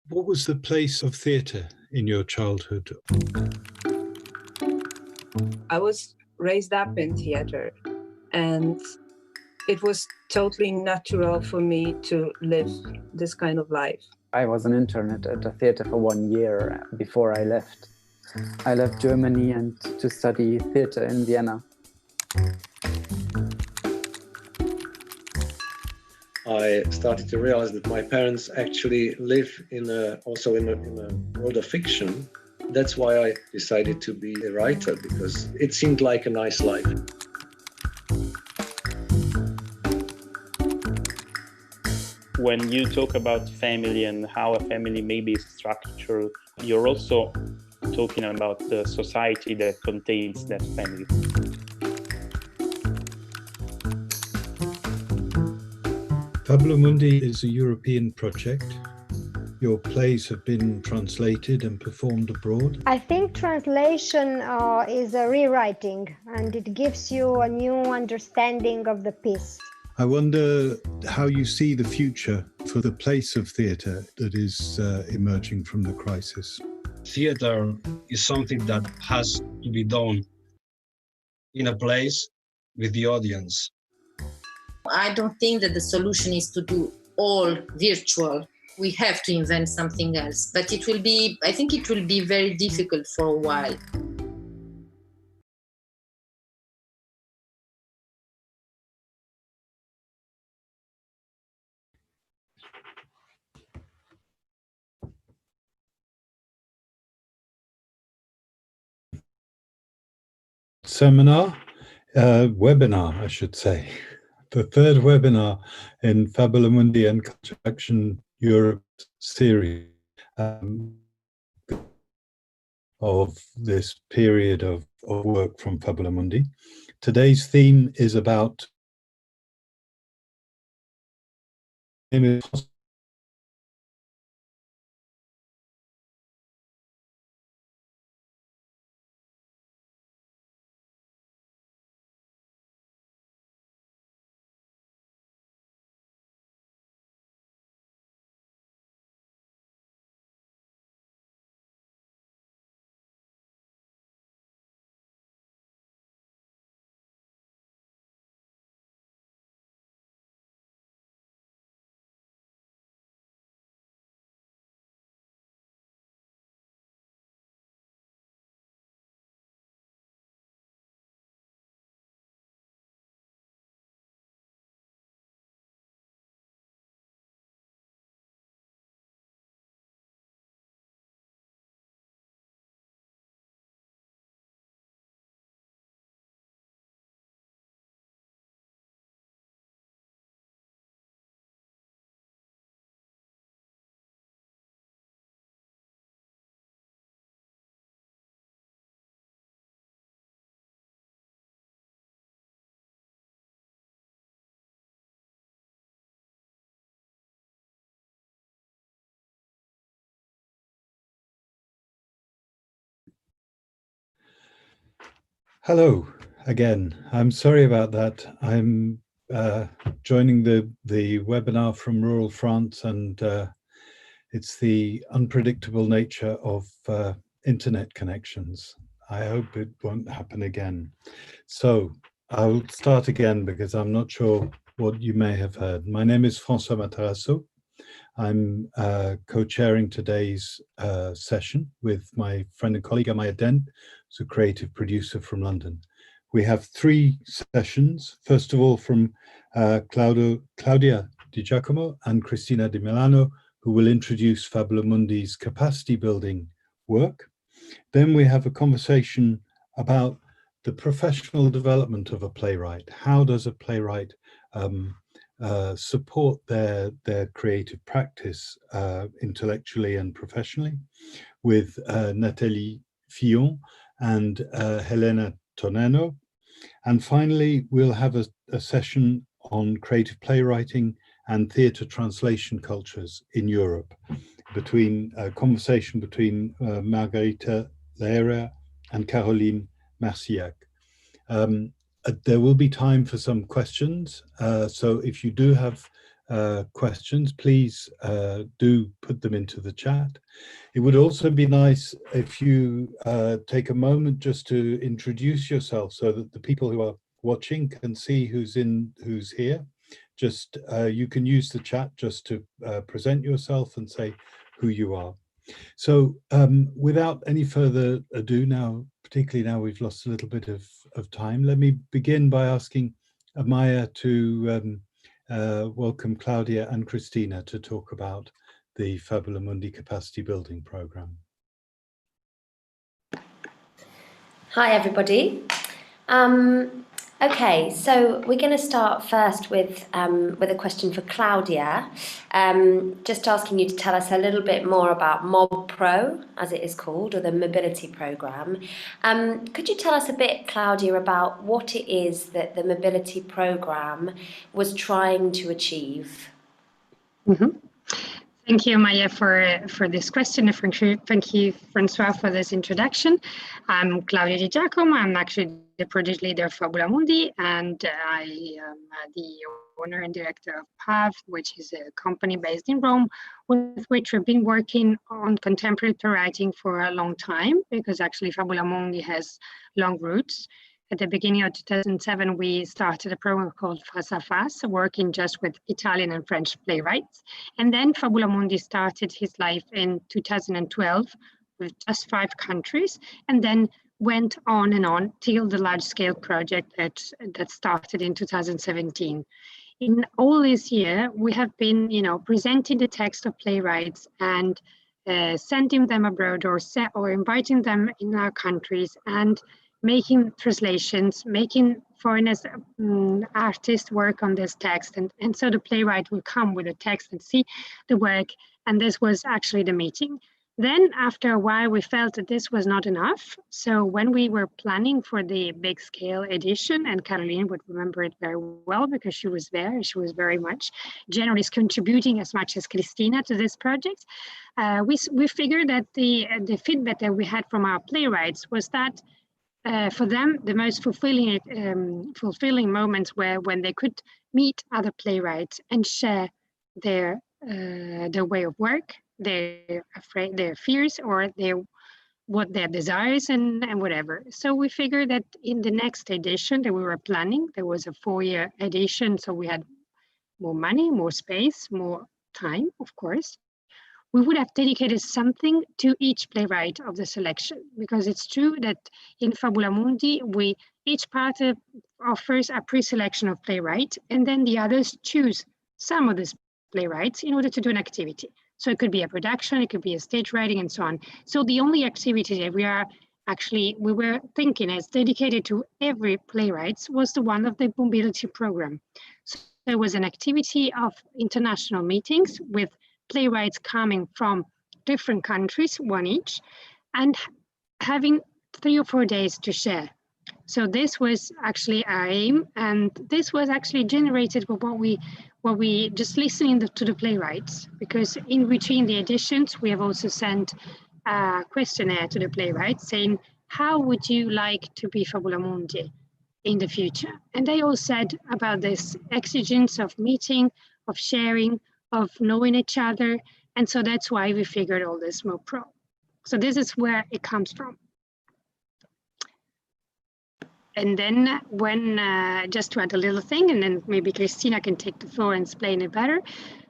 What was the place of theatre in your childhood? I was raised up in theatre, and it was totally natural for me to live this kind of life. I was an intern at a theatre for 1 year before I left. I left Germany and to study theatre in Vienna. I started to realize that my parents actually live also in a world of fiction. That's why I decided to be a writer, because it seemed like a nice life. When you talk about family and how a family maybe is structured, you're also talking about the society that contains that family. Fabulamundi is a European project. Your plays have been translated and performed abroad. I think translation is a rewriting, and it gives you a new understanding of the piece. I wonder how you see the future for the place of theatre that is emerging from the crisis. Theatre is something that has to be done in a place with the audience. I don't think that the solution is to do all virtual. We have to invent something else, but I think it will be very difficult for a while. Webinar, I should say. The third webinar in Fabulamundi and Culture Action Europe series of this period of work from Fabulamundi. Today's theme is about Hello again. I'm sorry about that. I'm joining the webinar from rural France, and it's the unpredictable nature of internet connections. I hope it won't happen again. So I'll start again because I'm not sure what you may have heard. My name is François Matarasso. I'm co-chairing today's session with my friend and colleague Amaya Dent, who's a creative producer from London. We have 3 sessions. First of all, from Claudia Di Giacomo and Cristina Di Milano, who will introduce Fabulamundi's capacity building work. Then we have a conversation about the professional development of a playwright. How does a playwright support their creative practice intellectually and professionally, with Nathalie Fillon and Helena Tornero. And finally, we'll have a session on creative playwriting and theatre translation cultures in Europe, between a conversation between Margarita Leira and Caroline Marcillac. There will be time for some questions, so if you do have questions, please do put them into the chat. It would also be nice if you take a moment just to introduce yourself so that the people who are watching can see who's here. Just you can use the chat just to present yourself and say who you are. So without any further ado now, particularly now we've lost a little bit of time, let me begin by asking Amaya to welcome Claudia and Christina to talk about the Fabulamundi Capacity Building Programme. Hi everybody. Okay, so we're going to start first with a question for Claudia, just asking you to tell us a little bit more about MobPro, as it is called, or the mobility programme. Could you tell us a bit, Claudia, about what it is that the mobility programme was trying to achieve? Mm-hmm. Thank you, Maya, for this question. Thank you, Francois, for this introduction. I'm Claudia Di Giacomo. I'm actually the project leader of Fabulamundi, and I am the owner and director of PAV, which is a company based in Rome, with which we've been working on contemporary playwriting for a long time, because actually Fabulamundi has long roots. At the beginning of 2007, we started a program called Face à Face, working just with Italian and French playwrights. And then Fabulamundi started his life in 2012 with just 5 countries, and then went on till the large-scale project that started in 2017. In all this year, we have been, presenting the text of playwrights and sending them abroad or inviting them in our countries and making translations, making foreigners, artists work on this text. And so the playwright will come with a text and see the work. And this was actually the meeting. Then after a while, we felt that this was not enough. So when we were planning for the big scale edition, and Caroline would remember it very well because she was there, she was very much generally contributing as much as Christina to this project. We figured that the feedback that we had from our playwrights was that for them, the most fulfilling moments were when they could meet other playwrights and share their way of work, their fears, or what their desires and whatever. So we figured that in the next edition that we were planning, there was a 4-year edition, so we had more money, more space, more time, of course. We would have dedicated something to each playwright of the selection, because it's true that in Fabulamundi, each part offers a pre-selection of playwright, and then the others choose some of these playwrights in order to do an activity. So it could be a production, it could be a stage writing, and so on. So the only activity that we were thinking is dedicated to every playwright was the one of the mobility program. So there was an activity of international meetings with playwrights coming from different countries, one each, and having 3 or 4 days to share. So this was actually our aim, and this was actually generated with what we just listening to the playwrights, because in between the editions, we have also sent a questionnaire to the playwrights saying, how would you like to be Fabulamundi in the future? And they all said about this exigence of meeting, of sharing, of knowing each other. And so that's why we figured all this MobPro. So this is where it comes from. And then when, just to add a little thing, and then maybe Christina can take the floor and explain it better,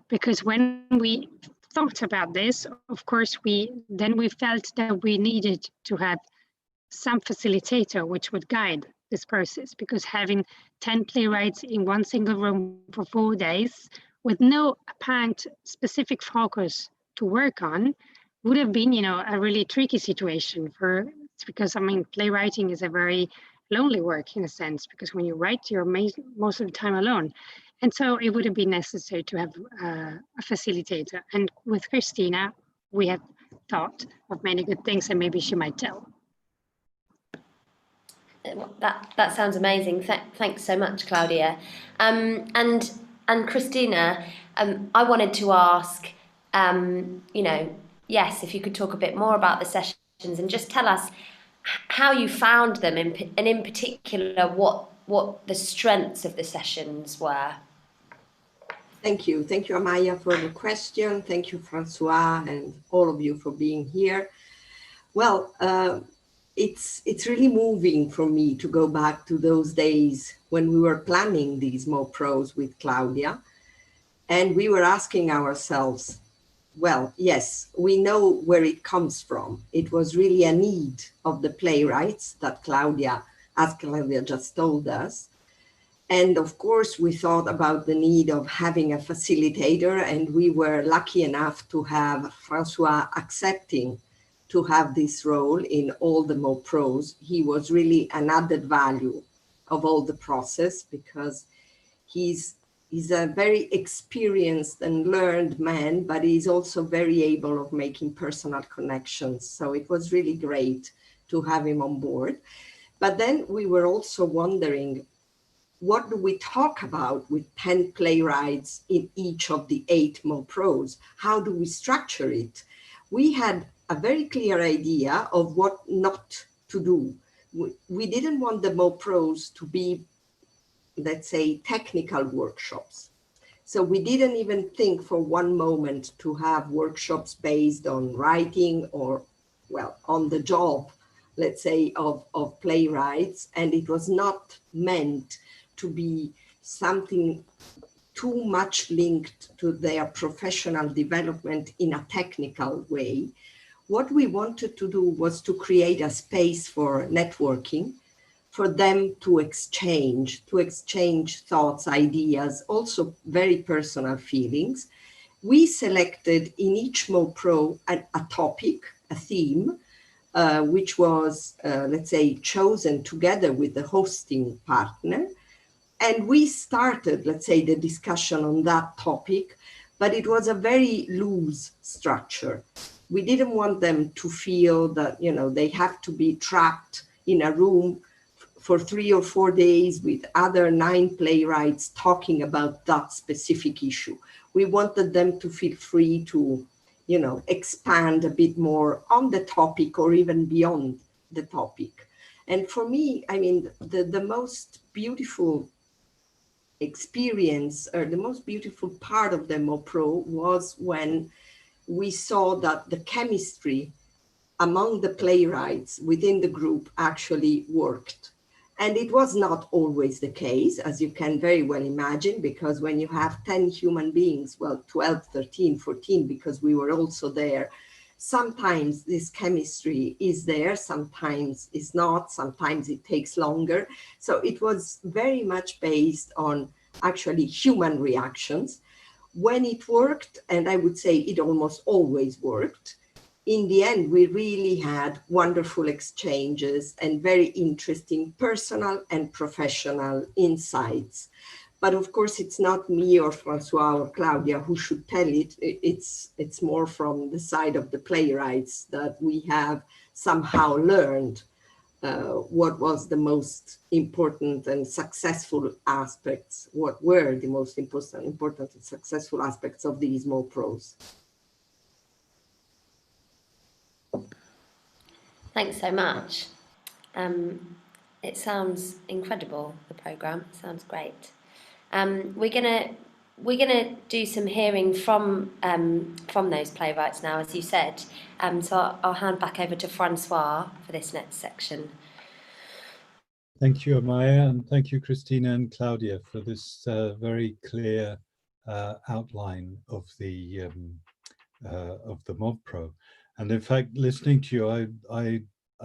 because when we thought about this, of course, we felt that we needed to have some facilitator which would guide this process, because having 10 playwrights in one single room for 4 days with no apparent specific focus to work on would have been, a really tricky situation because playwriting is a very lonely work in a sense, because when you write, you're most of the time alone. And so it would have been necessary to have a facilitator. And with Christina, we have thought of many good things, and maybe she might tell. That sounds amazing. Thanks so much, Claudia. And Christina, I wanted to ask, yes, if you could talk a bit more about the sessions and just tell us how you found them, and in particular, what the strengths of the sessions were. Thank you. Thank you, Amaya, for the question. Thank you, Francois, and all of you for being here. Well, it's really moving for me to go back to those days when we were planning these MoPros with Claudia, and we were asking ourselves, well, yes, we know where it comes from. It was really a need of the playwrights that Claudia, as Claudia just told us. And of course, we thought about the need of having a facilitator, and we were lucky enough to have Francois accepting to have this role in all the MoPros. He was really an added value of all the process because he's a very experienced and learned man, but he's also very able of making personal connections. So it was really great to have him on board. But then we were also wondering, what do we talk about with 10 playwrights in each of the 8 MoPros? How do we structure it? We had a very clear idea of what not to do. We didn't want the MoPros to be, let's say, technical workshops. So we didn't even think for one moment to have workshops based on writing or, well, on the job, let's say, of playwrights. And it was not meant to be something too much linked to their professional development in a technical way. What we wanted to do was to create a space for networking, for them to exchange thoughts, ideas, also very personal feelings. We selected in each MoPro a topic, a theme, which was, let's say, chosen together with the hosting partner. And we started, let's say, the discussion on that topic, but it was a very loose structure. We didn't want them to feel that, you know, they have to be trapped in a room for 3 or 4 days with other 9 playwrights talking about that specific issue. We wanted them to feel free to, you know, expand a bit more on the topic or even beyond the topic. And for me, I mean, the most beautiful experience or the most beautiful part of the MoPro was when we saw that the chemistry among the playwrights within the group actually worked. And it was not always the case, as you can very well imagine, because when you have 10 human beings, well, 12, 13, 14, because we were also there, sometimes this chemistry is there, sometimes it's not, sometimes it takes longer. So it was very much based on actually human reactions. When it worked, and I would say it almost always worked, in the end, we really had wonderful exchanges and very interesting personal and professional insights. But of course, it's not me or Francois or Claudia who should tell it. It's more from the side of the playwrights that we have somehow learned what was the most important and successful aspects, what were the most important and successful aspects of these MoPros. Thanks so much. It sounds incredible, the programme. It sounds great. We're gonna do some hearing from those playwrights now, as you said. So I'll hand back over to Francois for this next section. Thank you, Amaya, and thank you, Christina and Claudia, for this very clear outline of the MoPro. And in fact, listening to you, I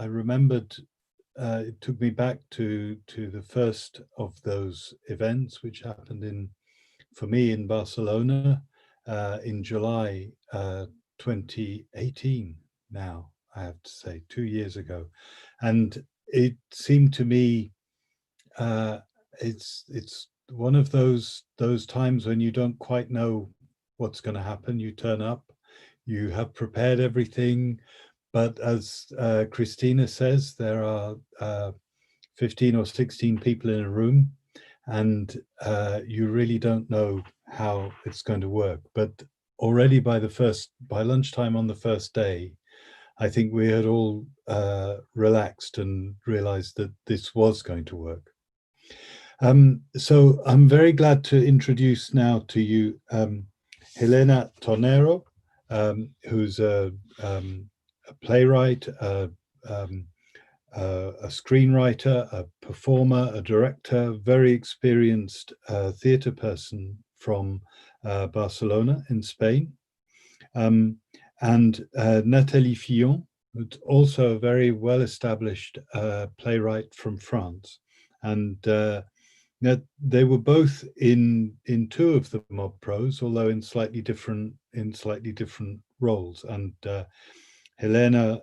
remembered it took me back to the first of those events, which happened for me in Barcelona in July 2018. Now I have to say, 2 years ago, and it seemed to me it's one of those times when you don't quite know what's going to happen. You turn up, you have prepared everything, but as Christina says, there are 15 or 16 people in a room, and you really don't know how it's going to work. But already by lunchtime on the first day, I think we had all relaxed and realized that this was going to work. So I'm very glad to introduce now to you Helena Tornero, who's a playwright, a screenwriter, a performer, a director, very experienced theatre person from Barcelona in Spain. And Nathalie Fillon, who's also a very well-established playwright from France. And they were both in two of the Mob Pros, although in slightly different roles. And Helena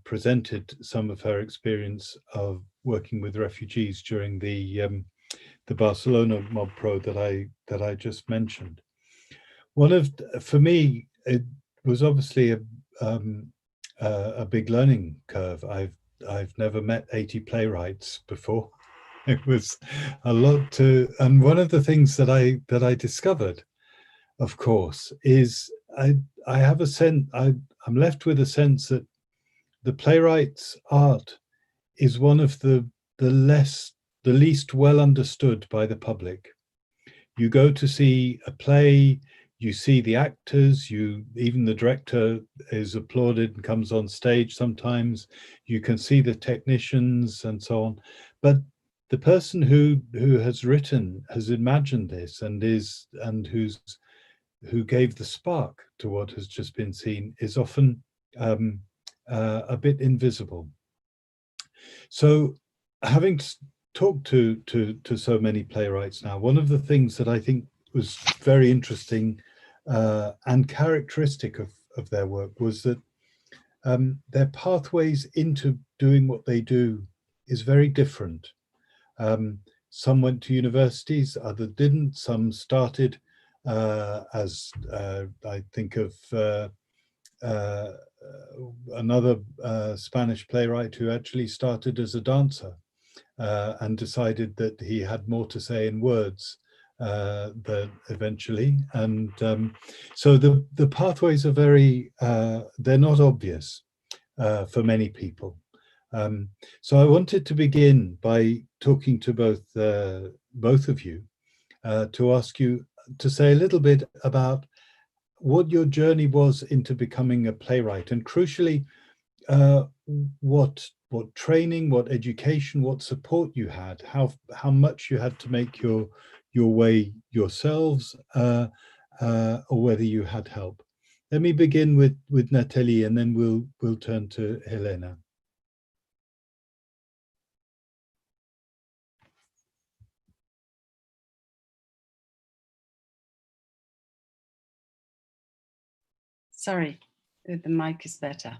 presented some of her experience of working with refugees during the Barcelona Mob Pro that I just mentioned. For me, it was obviously a big learning curve. I've never met 80 playwrights before. It was a lot and one of the things that I discovered, of course, is I have a sense, I'm left with a sense that the playwright's art is one of the least well understood by the public. You go to see a play, you see the actors, even the director is applauded and comes on stage sometimes. You can see the technicians and so on, but the person who has imagined this and who gave the spark to what has just been seen is often a bit invisible. So, having talked to so many playwrights now, one of the things that I think was very interesting and characteristic of their work was that their pathways into doing what they do is very different. Some went to universities, others didn't. Some started as I think of another Spanish playwright who actually started as a dancer and decided that he had more to say in words eventually. And so the pathways are very, they're not obvious for many people. So I wanted to begin by talking to both of you to ask you to say a little bit about what your journey was into becoming a playwright, and crucially, what training, what education, what support you had, how much you had to make your way yourselves, or whether you had help. Let me begin with Nathalie, and then we'll turn to Helena. Sorry, the mic is better.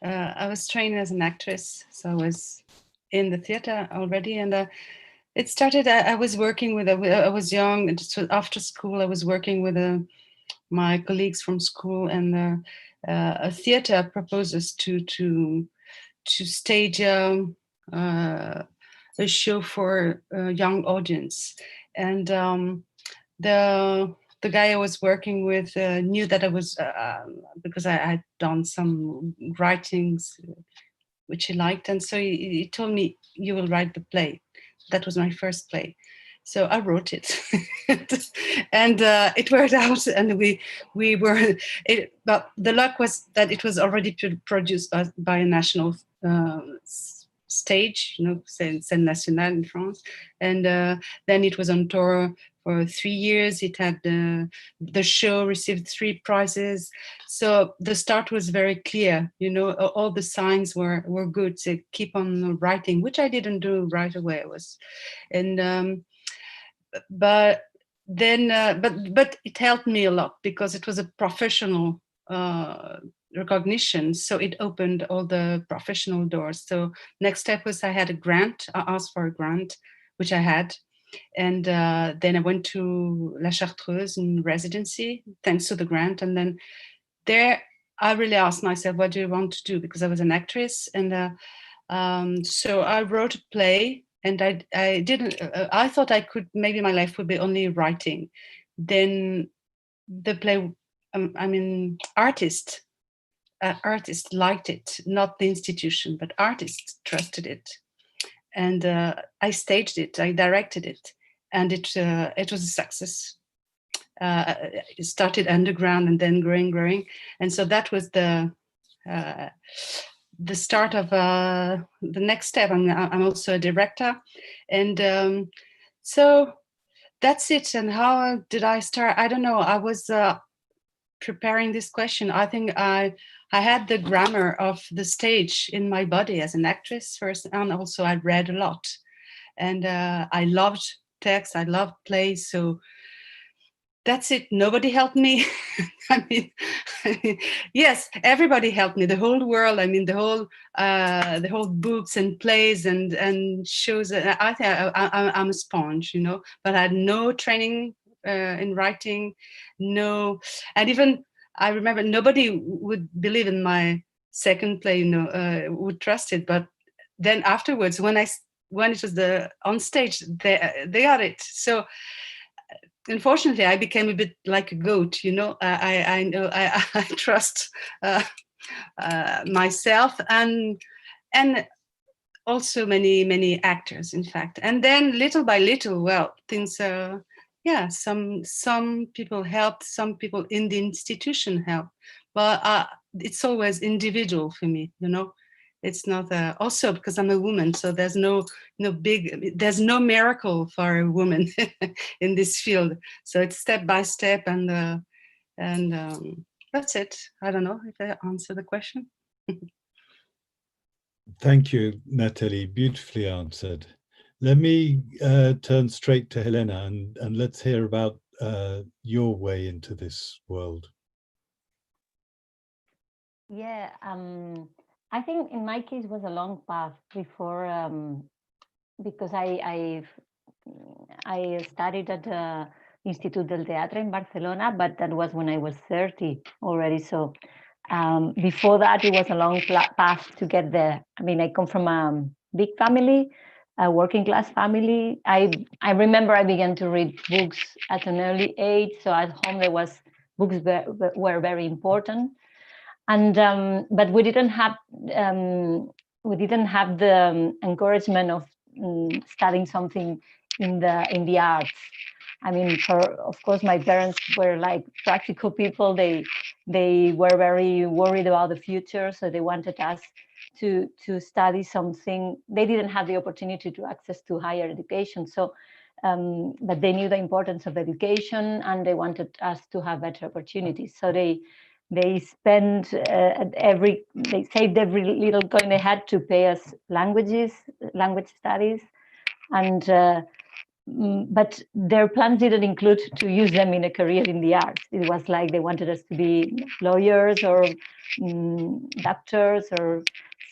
I was trained as an actress, so I was in the theater already, and it started. I was working with. I was young, and so after school, I was working with my colleagues from school, and a theater proposed us to stage a show for a young audience, and the guy I was working with knew that I was, because I had done some writings which he liked, and so he told me, "You will write the play." That was my first play, so I wrote it, and it worked out. And we were. But the luck was that it was already produced by a national stage, Scène Nationale in France, and then it was on tour for 3 years. It had the show received 3 prizes, so the start was very clear. All the signs were good to keep on writing, which I didn't do right away. But then but it helped me a lot because it was a professional recognition, so it opened all the professional doors. So next step was I had a grant. I asked for a grant, which I had. And then I went to La Chartreuse in residency, thanks to the grant. And then there, I really asked myself, what do you want to do? Because I was an actress. And so I wrote a play, and I didn't, I thought I could, maybe my life would be only writing. Then the play, artists liked it, not the institution, but artists trusted it. And I staged it, I directed it. and it was a success. It started underground and then growing, and so that was the start of the next step. I'm also a director, and so that's it. And how did I start? I don't know. I was preparing this question. I think I had the grammar of the stage in my body as an actress first, and also I read a lot, and I loved text. I loved plays. So that's it. Nobody helped me. I mean, yes, everybody helped me. The whole world. I mean, the whole books and plays and shows. I think I'm a sponge, you know. But I had no training in writing, no, and even I remember nobody would believe in my second play, you know, would trust it. But then afterwards, when it was on stage, they got it. So. Unfortunately, I became a bit like a goat, you know. I know I trust myself and also many actors, in fact. And then little by little, well, things. Yeah, some people helped, some people in the institution helped, but it's always individual for me, you know. It's not also because I'm a woman, so there's there's no miracle for a woman in this field. So it's step by step, and that's it. I don't know if I answer the question. Thank you, Nathalie. Beautifully answered. Let me turn straight to Helena and let's hear about your way into this world. Yeah, I think in my case was a long path before, because I studied at the Institut del Teatre in Barcelona, but that was when I was 30 already. So before that, it was a long path to get there. I mean, I come from a big family, a working class family. I remember I began to read books at an early age. So at home, books were very important. And but we didn't have the encouragement of studying something in the arts. I mean, of course, my parents were like practical people. They were very worried about the future, so they wanted us to study something. They didn't have the opportunity to access to higher education, so but they knew the importance of education, and they wanted us to have better opportunities. So they spent they saved every little coin they had to pay us language studies, and but their plans didn't include to use them in a career in the arts. It was like they wanted us to be lawyers or doctors, or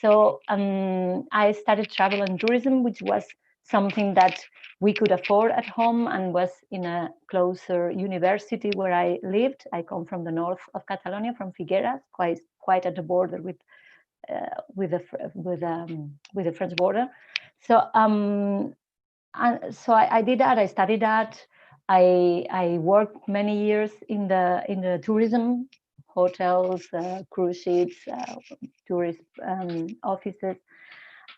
so. I studied travel and tourism, which was something that we could afford at home and was in a closer university where I lived. I come from the north of Catalonia, from Figueras, quite at the border with the French border. So so I did that. I studied that. I worked many years in the tourism, hotels, cruise ships, tourist offices.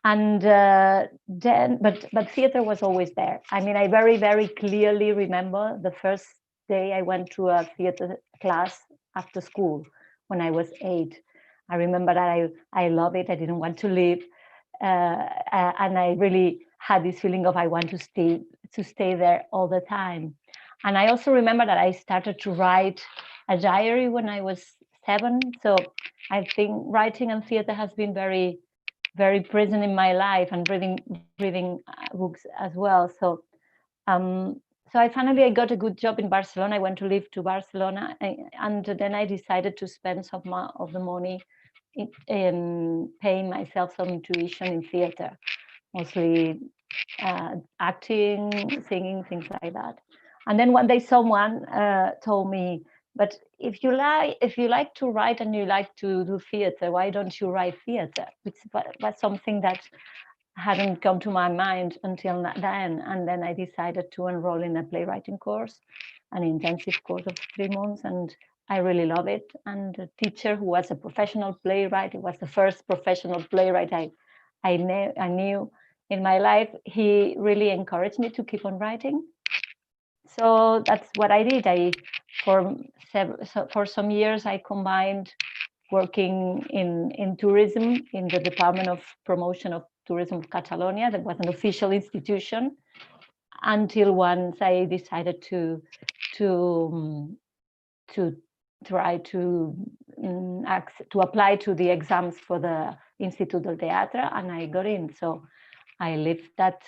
And then, but theater was always there. I mean, I very, very clearly remember the first day I went to a theater class after school when I was 8. I remember that I love it. I didn't want to leave, and I really had this feeling of I want to stay there all the time. And I also remember that I started to write a diary when I was 7. So I think writing and theater has been very, very present in my life, and reading books as well. So so I finally got a good job in Barcelona. I went to live to Barcelona, and then I decided to spend some of the money in paying myself some tuition in theater, mostly acting, singing, things like that. And then one day someone told me, but if you like to write and you like to do theater, why don't you write theater? Which was something that hadn't come to my mind until then. And then I decided to enroll in a playwriting course, an intensive course of 3 months, and I really love it. And the teacher, who was a professional playwright, it was the first professional playwright I knew in my life, he really encouraged me to keep on writing. So that's what I did. For some years I combined working in tourism in the Department of Promotion of Tourism of Catalonia. That was an official institution, until once I decided to try to apply to the exams for the Institut del Teatre, and I got in. So I left that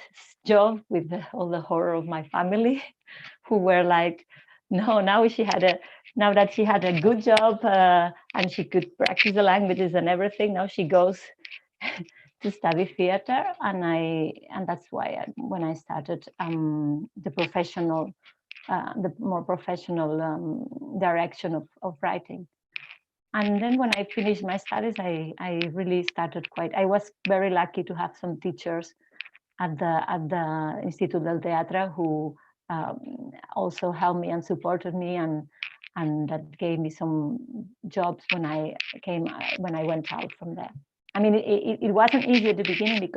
job with all the horror of my family, who were like, no, now that she had a good job and she could practice the languages and everything, now she goes to study theater, and that's why when I started the more professional direction of writing. And then when I finished my studies, I really started I was very lucky to have some teachers at the Institut del Teatre who also helped me and supported me, and that gave me some jobs when I went out from there. I mean, it wasn't easy at the beginning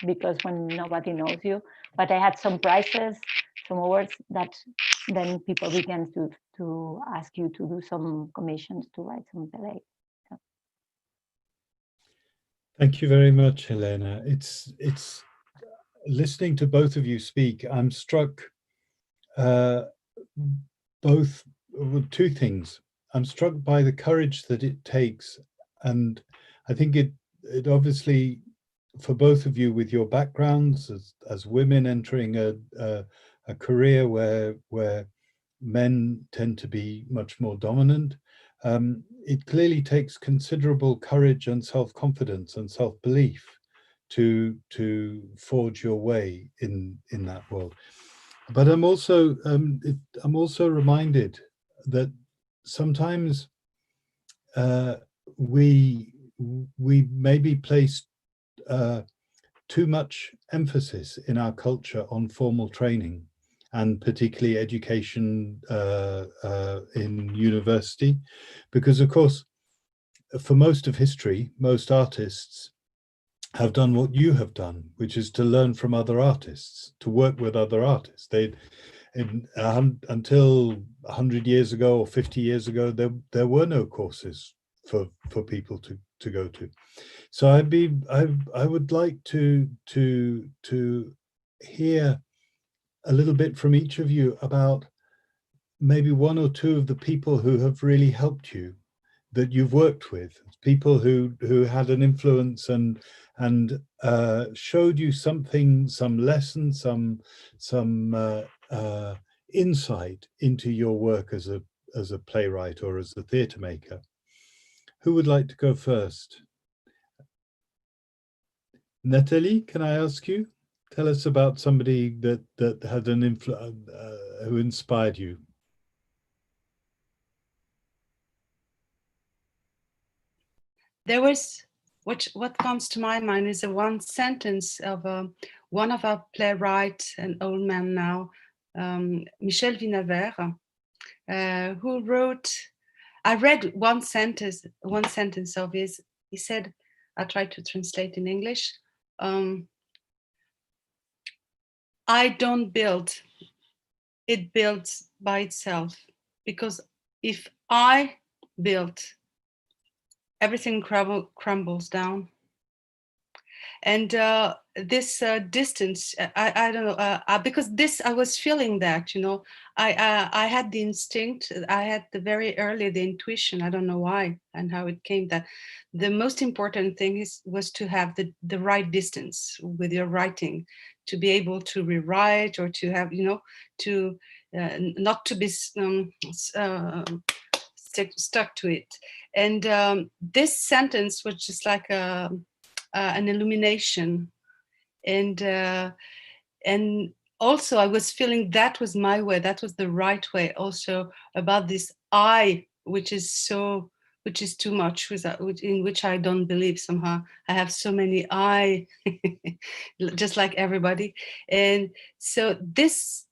because when nobody knows you, but I had some prizes, some awards that then people began to ask you to do some commissions to write some plays. So. Thank you very much, Helena. It's listening to both of you speak, I'm struck both with two things. I'm struck by the courage that it takes, and I think it obviously, for both of you with your backgrounds as women entering a career where men tend to be much more dominant, it clearly takes considerable courage and self-confidence and self-belief to forge your way in that world. But I'm also reminded that sometimes we maybe place too much emphasis in our culture on formal training, and particularly education in university, because of course, for most of history, most artists have done what you have done, which is to learn from other artists, to work with other artists. Until 100 years ago or 50 years ago, there were no courses for people to go to. So I would like to hear a little bit from each of you about maybe one or two of the people who have really helped you, that you've worked with, people who had an influence and showed you something, some lesson, some insight into your work as a playwright or as a theatre maker. Who would like to go first? Natalie, can I ask you? Tell us about somebody that had an influence, who inspired you. There was, what comes to my mind is one sentence of one of our playwrights, an old man now, Michel Vinavert, who wrote, I read one sentence of his. He said, I tried to translate in English, I don't build, it builds by itself, because if I build, everything crumbles down. And this distance, I don't know, because I was feeling that, you know, I had the instinct, I had the intuition, I don't know why and how it came, that the most important thing was to have the right distance with your writing, to be able to rewrite, or to have, you know, to not to be stuck to it. And this sentence was just like an illumination, and also I was feeling that was my way, that was the right way, also about this I, which is too much, in which I don't believe somehow. I have so many I, just like everybody. And so this,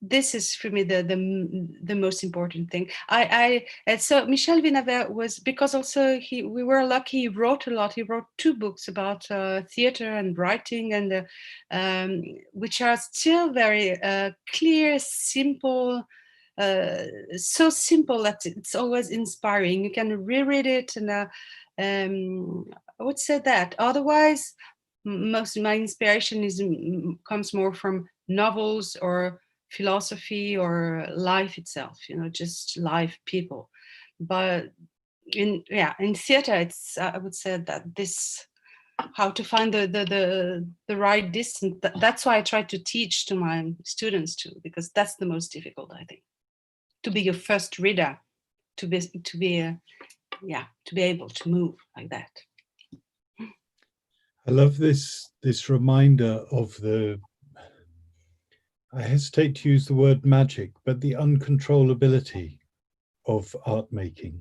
this is for me the most important thing. And so Michel Vinaver was, because also we were lucky, he wrote a lot. He wrote 2 books about theater and writing, and which are still very clear, simple, so simple that it's always inspiring. You can reread it, and I would say that. Otherwise, most of my inspiration comes more from novels or philosophy or life itself, just life, people. But in theater, it's, I would say that this, how to find the right distance. That's why I try to teach to my students too, because that's the most difficult, I think, to be your first reader, to be able to move like that. I love this reminder of I hesitate to use the word magic, but the uncontrollability of art making,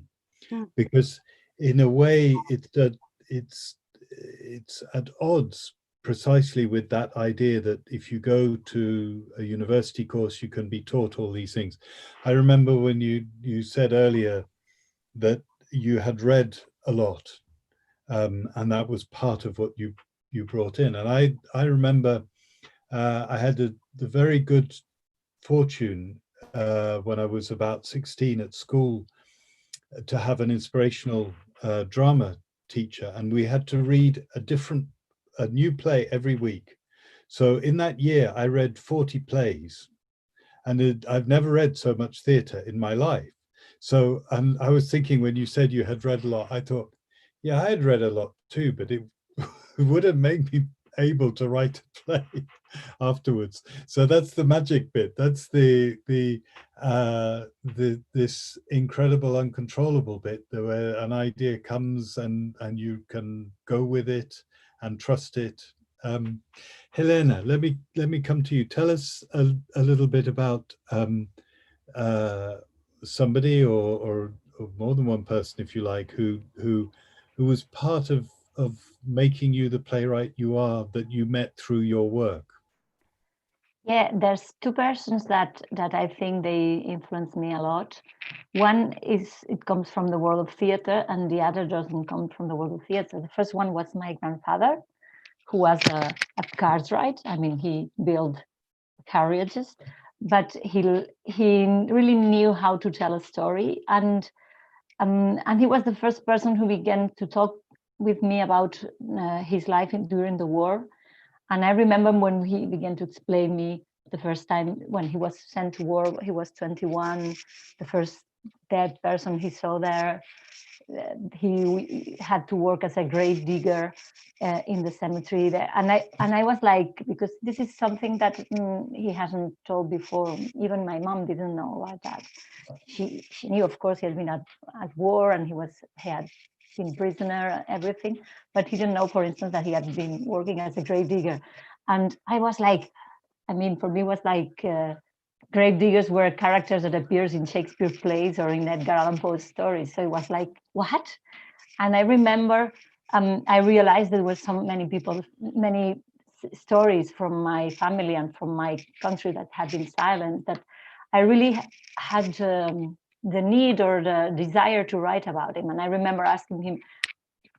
because in a way it's at odds precisely with that idea that if you go to a university course, you can be taught all these things. I remember when you said earlier that you had read a lot, and that was part of what you brought in. And I remember I had the very good fortune when I was about 16 at school to have an inspirational drama teacher, and we had to read a new play every week. So in that year, I read 40 plays, and I've never read so much theatre in my life. So, and I was thinking when you said you had read a lot, I thought, yeah, I had read a lot too, but it would have made me able to write a play afterwards. So that's the magic bit. That's this incredible uncontrollable bit, where an idea comes and you can go with it and trust it. Helena, let me come to you. Tell us a little bit about somebody or more than one person, if you like, who was part of making you the playwright you are, that you met through your work. Yeah, there's 2 persons that I think they influenced me a lot. One is, it comes from the world of theater, and the other doesn't come from the world of theater. The first one was my grandfather, who was a cartwright. I mean, he built carriages, but he really knew how to tell a story, and he was the first person who began to talk with me about his life during the war. And I remember when he began to explain me the first time when he was sent to war. He was 21, the first dead person he saw there. He had to work as a grave digger in the cemetery there. And I was like, because this is something that he hasn't told before. Even my mom didn't know about that. She knew, of course, he had been at war, and he had been prisoner and everything, but he didn't know, for instance, that he had been working as a grave digger. And I was like, I mean, for me, it was like grave diggers were characters that appears in Shakespeare plays or in Edgar Allan Poe's stories. So it was like, what? And I remember I realized there were so many people, many stories from my family and from my country that had been silent, that I really had the need or the desire to write about him. And I remember asking him,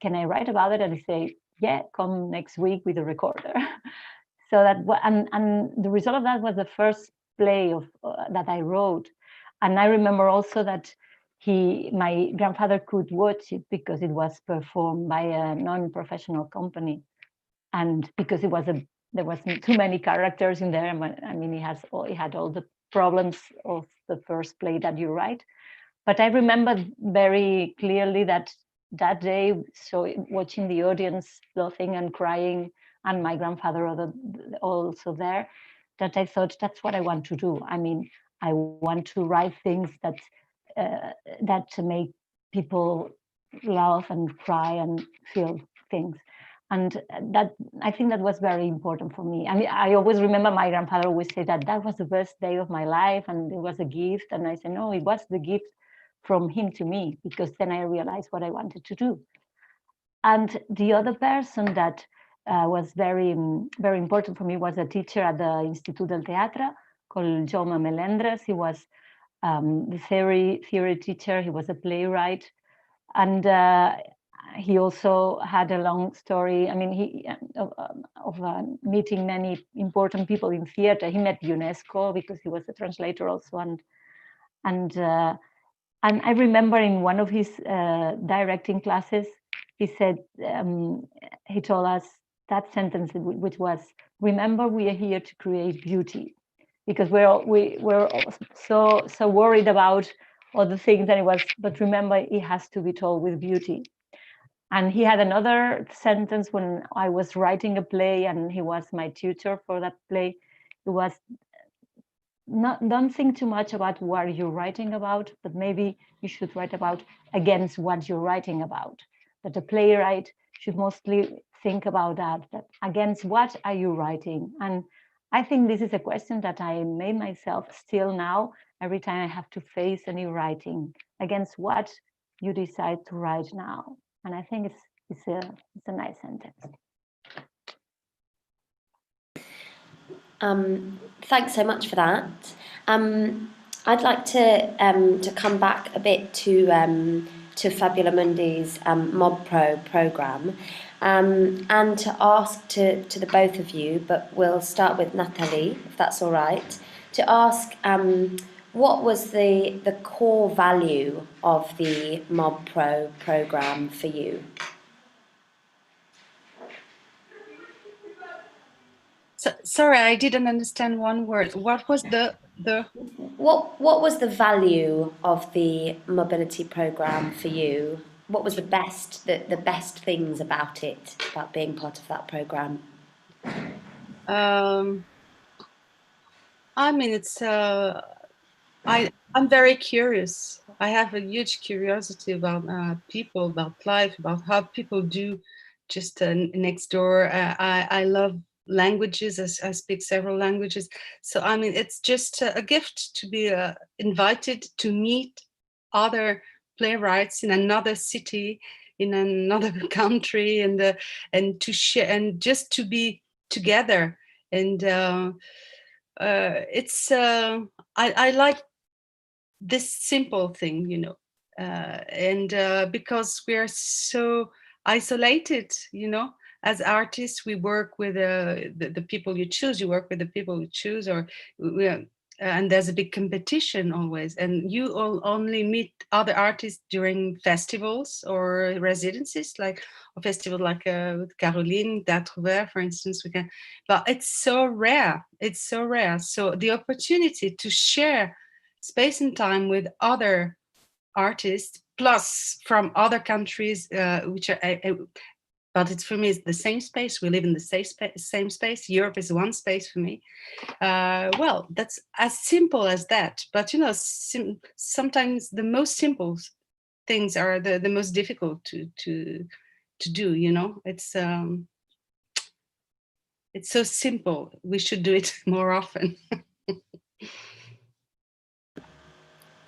can I write about it? And he said, yeah, come next week with a recorder. So that, and the result of that was the first play that I wrote. And I remember also that my grandfather could watch it because it was performed by a non-professional company. And because there wasn't too many characters in there. I mean, he had all the problems of the first play that you write. But I remember very clearly that day, so watching the audience laughing and crying, and my grandfather also there, that I thought, that's what I want to do. I mean, I want to write things that make people laugh and cry and feel things. And that, I think that was very important for me. I mean, I always remember my grandfather always said that was the best day of my life, and it was a gift. And I said, no, it was the gift from him to me, because then I realized what I wanted to do. And the other person that was very, very important for me was a teacher at the Instituto del Teatro, called Jaume Melendres. He was the theory teacher. He was a playwright, and he also had a long story. I mean, he of meeting many important people in theater. He met UNESCO because he was a translator also, and I remember in one of his directing classes, he said, he told us that sentence, which was, "Remember, we are here to create beauty," because we're so worried about other things, and it was, but remember, it has to be told with beauty. And he had another sentence when I was writing a play, and he was my tutor for that play. It was, don't think too much about what you're writing about, but maybe you should write about against what you're writing about. That the playwright should mostly think about that against what are you writing? And I think this is a question that I made myself still now, every time I have to face a new writing, against what you decide to write now. And I think it's a nice sentence. Thanks so much for that. I'd like to come back a bit to Fabulamundi's Mob Pro programme, and to ask to the both of you, but we'll start with Nathalie, if that's all right, to ask what was the core value of the Mob Pro programme for you? So, sorry, I didn't understand one word. What was the What was the value of the mobility program for you? What was the best things about it, about being part of that program? I mean, it's I'm very curious. I have a huge curiosity about people, about life, about how people do just next door. I love languages. I speak several languages. So, I mean, it's just a gift to be invited to meet other playwrights in another city, in another country, and to share, and just to be together. And it's I like this simple thing, you know, and because we're so isolated, you know, as artists, we work with the people you choose. You work with the people you choose, or and there's a big competition always. And you all only meet other artists during festivals or residencies, like a festival like with Caroline Datrouver, for instance. We can, but it's so rare. It's so rare. So the opportunity to share space and time with other artists, plus from other countries, which are, but it's for me, it's the same space. We live in the same space. Europe is one space for me. Well, that's as simple as that. But you know, sometimes the most simple things are the most difficult to do. You know, it's so simple. We should do it more often.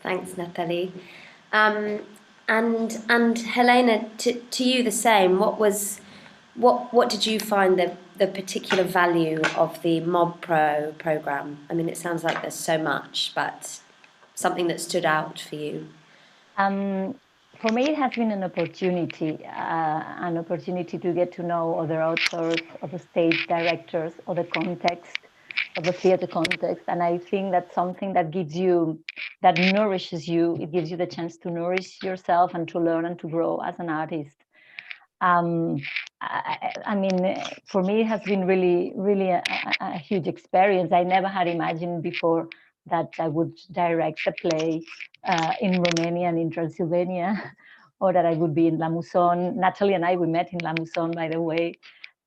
Thanks, Nathalie. And Helena, to you the same. What did you find the particular value of the Mob Pro programme? I mean, it sounds like there's so much, but something that stood out for you. For me, it has been an opportunity to get to know other authors, other stage directors, other context, of the theater context. And I think that's something that that nourishes you. It gives you the chance to nourish yourself and to learn and to grow as an artist. I mean, for me, it has been really a huge experience. I never had imagined before that I would direct a play in Romania and in Transylvania, or that I would be in La Mousson. Natalie and I, we met in La Mousson, by the way.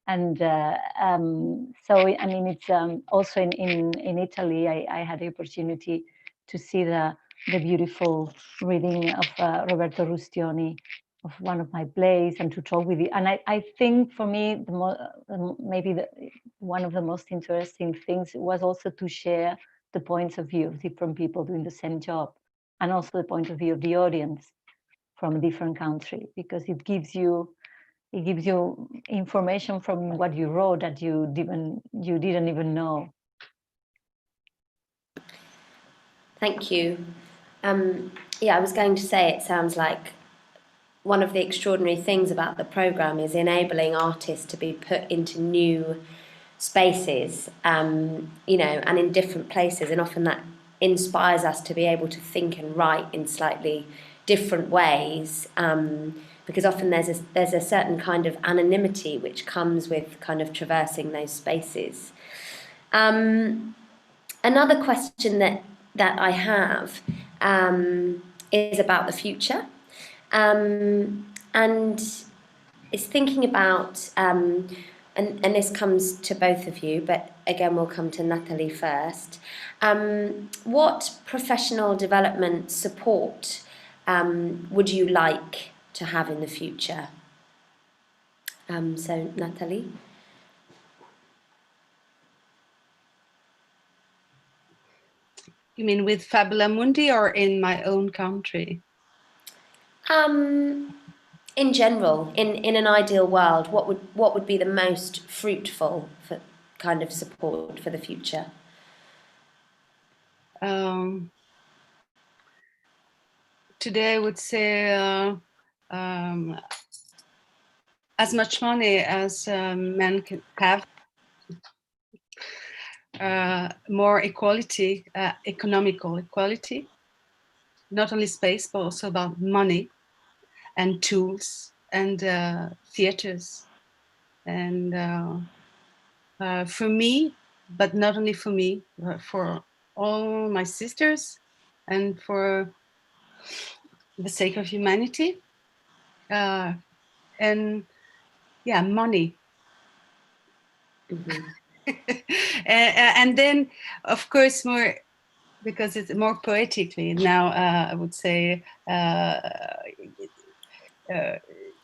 And so, I mean, it's also in Italy, I had the opportunity to see the beautiful reading of Roberto Rustioni of one of my plays, and to talk with you. And I think for me, maybe one of the most interesting things was also to share the points of view of different people doing the same job, and also the point of view of the audience from a different country, because it gives you information from what you wrote that you didn't even know. Thank you. Yeah, I was going to say it sounds like one of the extraordinary things about the programme is enabling artists to be put into new spaces, you know, and in different places, and often that inspires us to be able to think and write in slightly different ways, because often there's a certain kind of anonymity which comes with kind of traversing those spaces. Another question that I have is about the future, and it's thinking about, and this comes to both of you, but again we'll come to Nathalie first. What professional development support would you like to have in the future? So Nathalie. You mean with Fabulamundi or in my own country? In general, in an ideal world, what would be the most fruitful for kind of support for the future? Today I would say as much money as men can have, more equality, economical equality, not only space, but also about money and tools and theaters. And for me, but not only for me, for all my sisters and for the sake of humanity. And yeah, money. Mm-hmm. And then, of course, more, because it's more poetically now, I would say,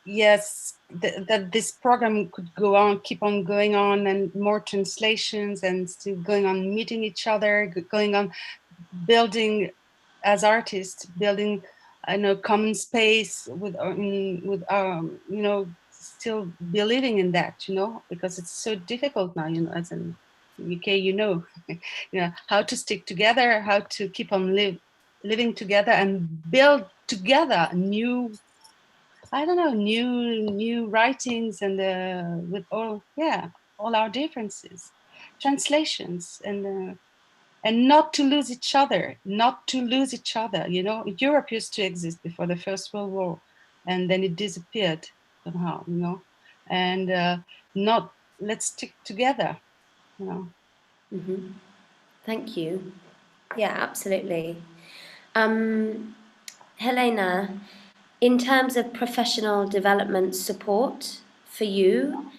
yes, that this program could go on, keep on going on, and more translations, and still going on meeting each other, going on building as artists, building, I know, common space with you know, still believing in that, you know, because it's so difficult now, you know, as in UK, you know, you know, how to stick together, how to keep on living together and build together new, I don't know, new writings, and with all our differences, translations, and not to lose each other, you know. Europe used to exist before the First World War, and then it disappeared somehow, you know. And let's stick together, you know. Mm-hmm. Thank you. Yeah, absolutely. Helena, in terms of professional development support for you,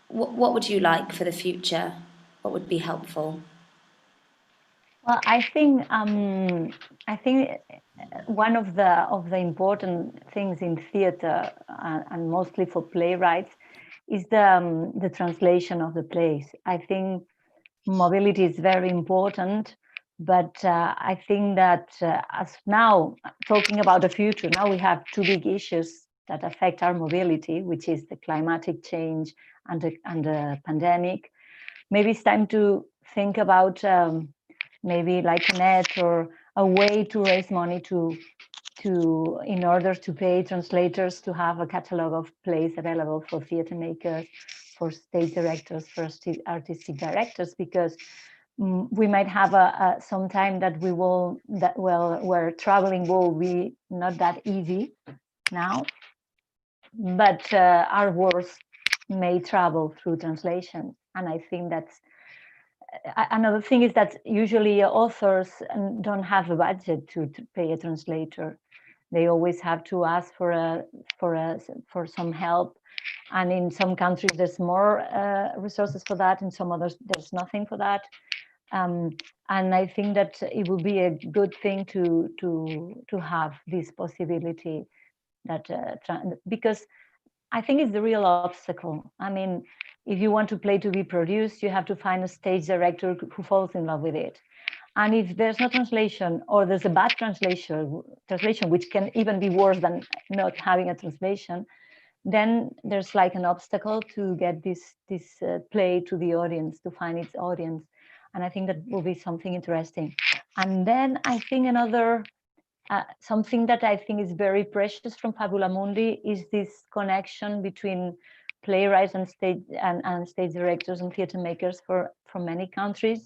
what would you like for the future? What would be helpful? Well, I think one of the important things in theater, and mostly for playwrights, is the translation of the plays. I think mobility is very important, but I think that as now talking about the future, now we have two big issues that affect our mobility, which is the climatic change and the pandemic. Maybe it's time to think about maybe like a net or a way to raise money to in order to pay translators to have a catalog of plays available for theater makers, for stage directors, for artistic directors, because we might have some time that where traveling will be not that easy now, but our works may travel through translation. And I think that's another thing is that usually authors don't have a budget to pay a translator. They always have to ask for some help, and in some countries there's more resources for that. In some others there's nothing for that. And I think that it would be a good thing to have this possibility, that because I think it's the real obstacle. I mean, if you want a play to be produced, you have to find a stage director who falls in love with it. And if there's no translation, or there's a bad translation, which can even be worse than not having a translation, then there's like an obstacle to get this play to the audience, to find its audience. And I think that will be something interesting. And then I think another something that I think is very precious from Fabulamundi is this connection between playwrights and stage directors and theater makers from many countries.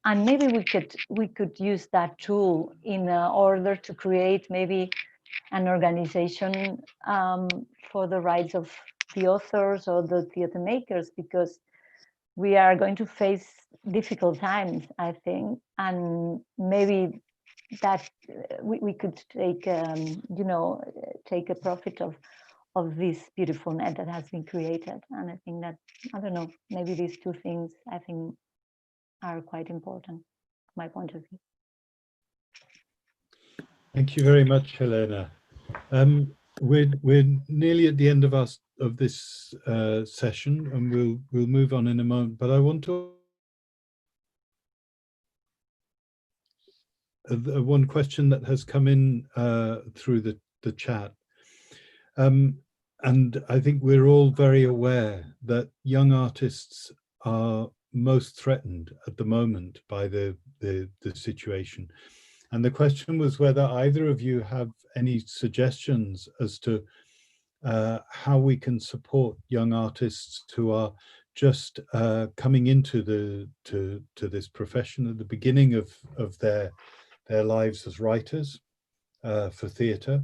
And maybe we could use that tool in order to create maybe an organization for the rights of the authors or the theater makers, because we are going to face difficult times, I think, and maybe that we could take take a profit of this beautiful net that has been created. And I think that, I don't know, maybe these two things I think are quite important from my point of view. Thank you very much, Helena. We're nearly at the end of this session, and we'll move on in a moment. But I want to one question that has come in through the chat. And I think we're all very aware that young artists are most threatened at the moment by the situation. And the question was whether either of you have any suggestions as to how we can support young artists who are just coming into this profession at the beginning of their lives as writers for theatre.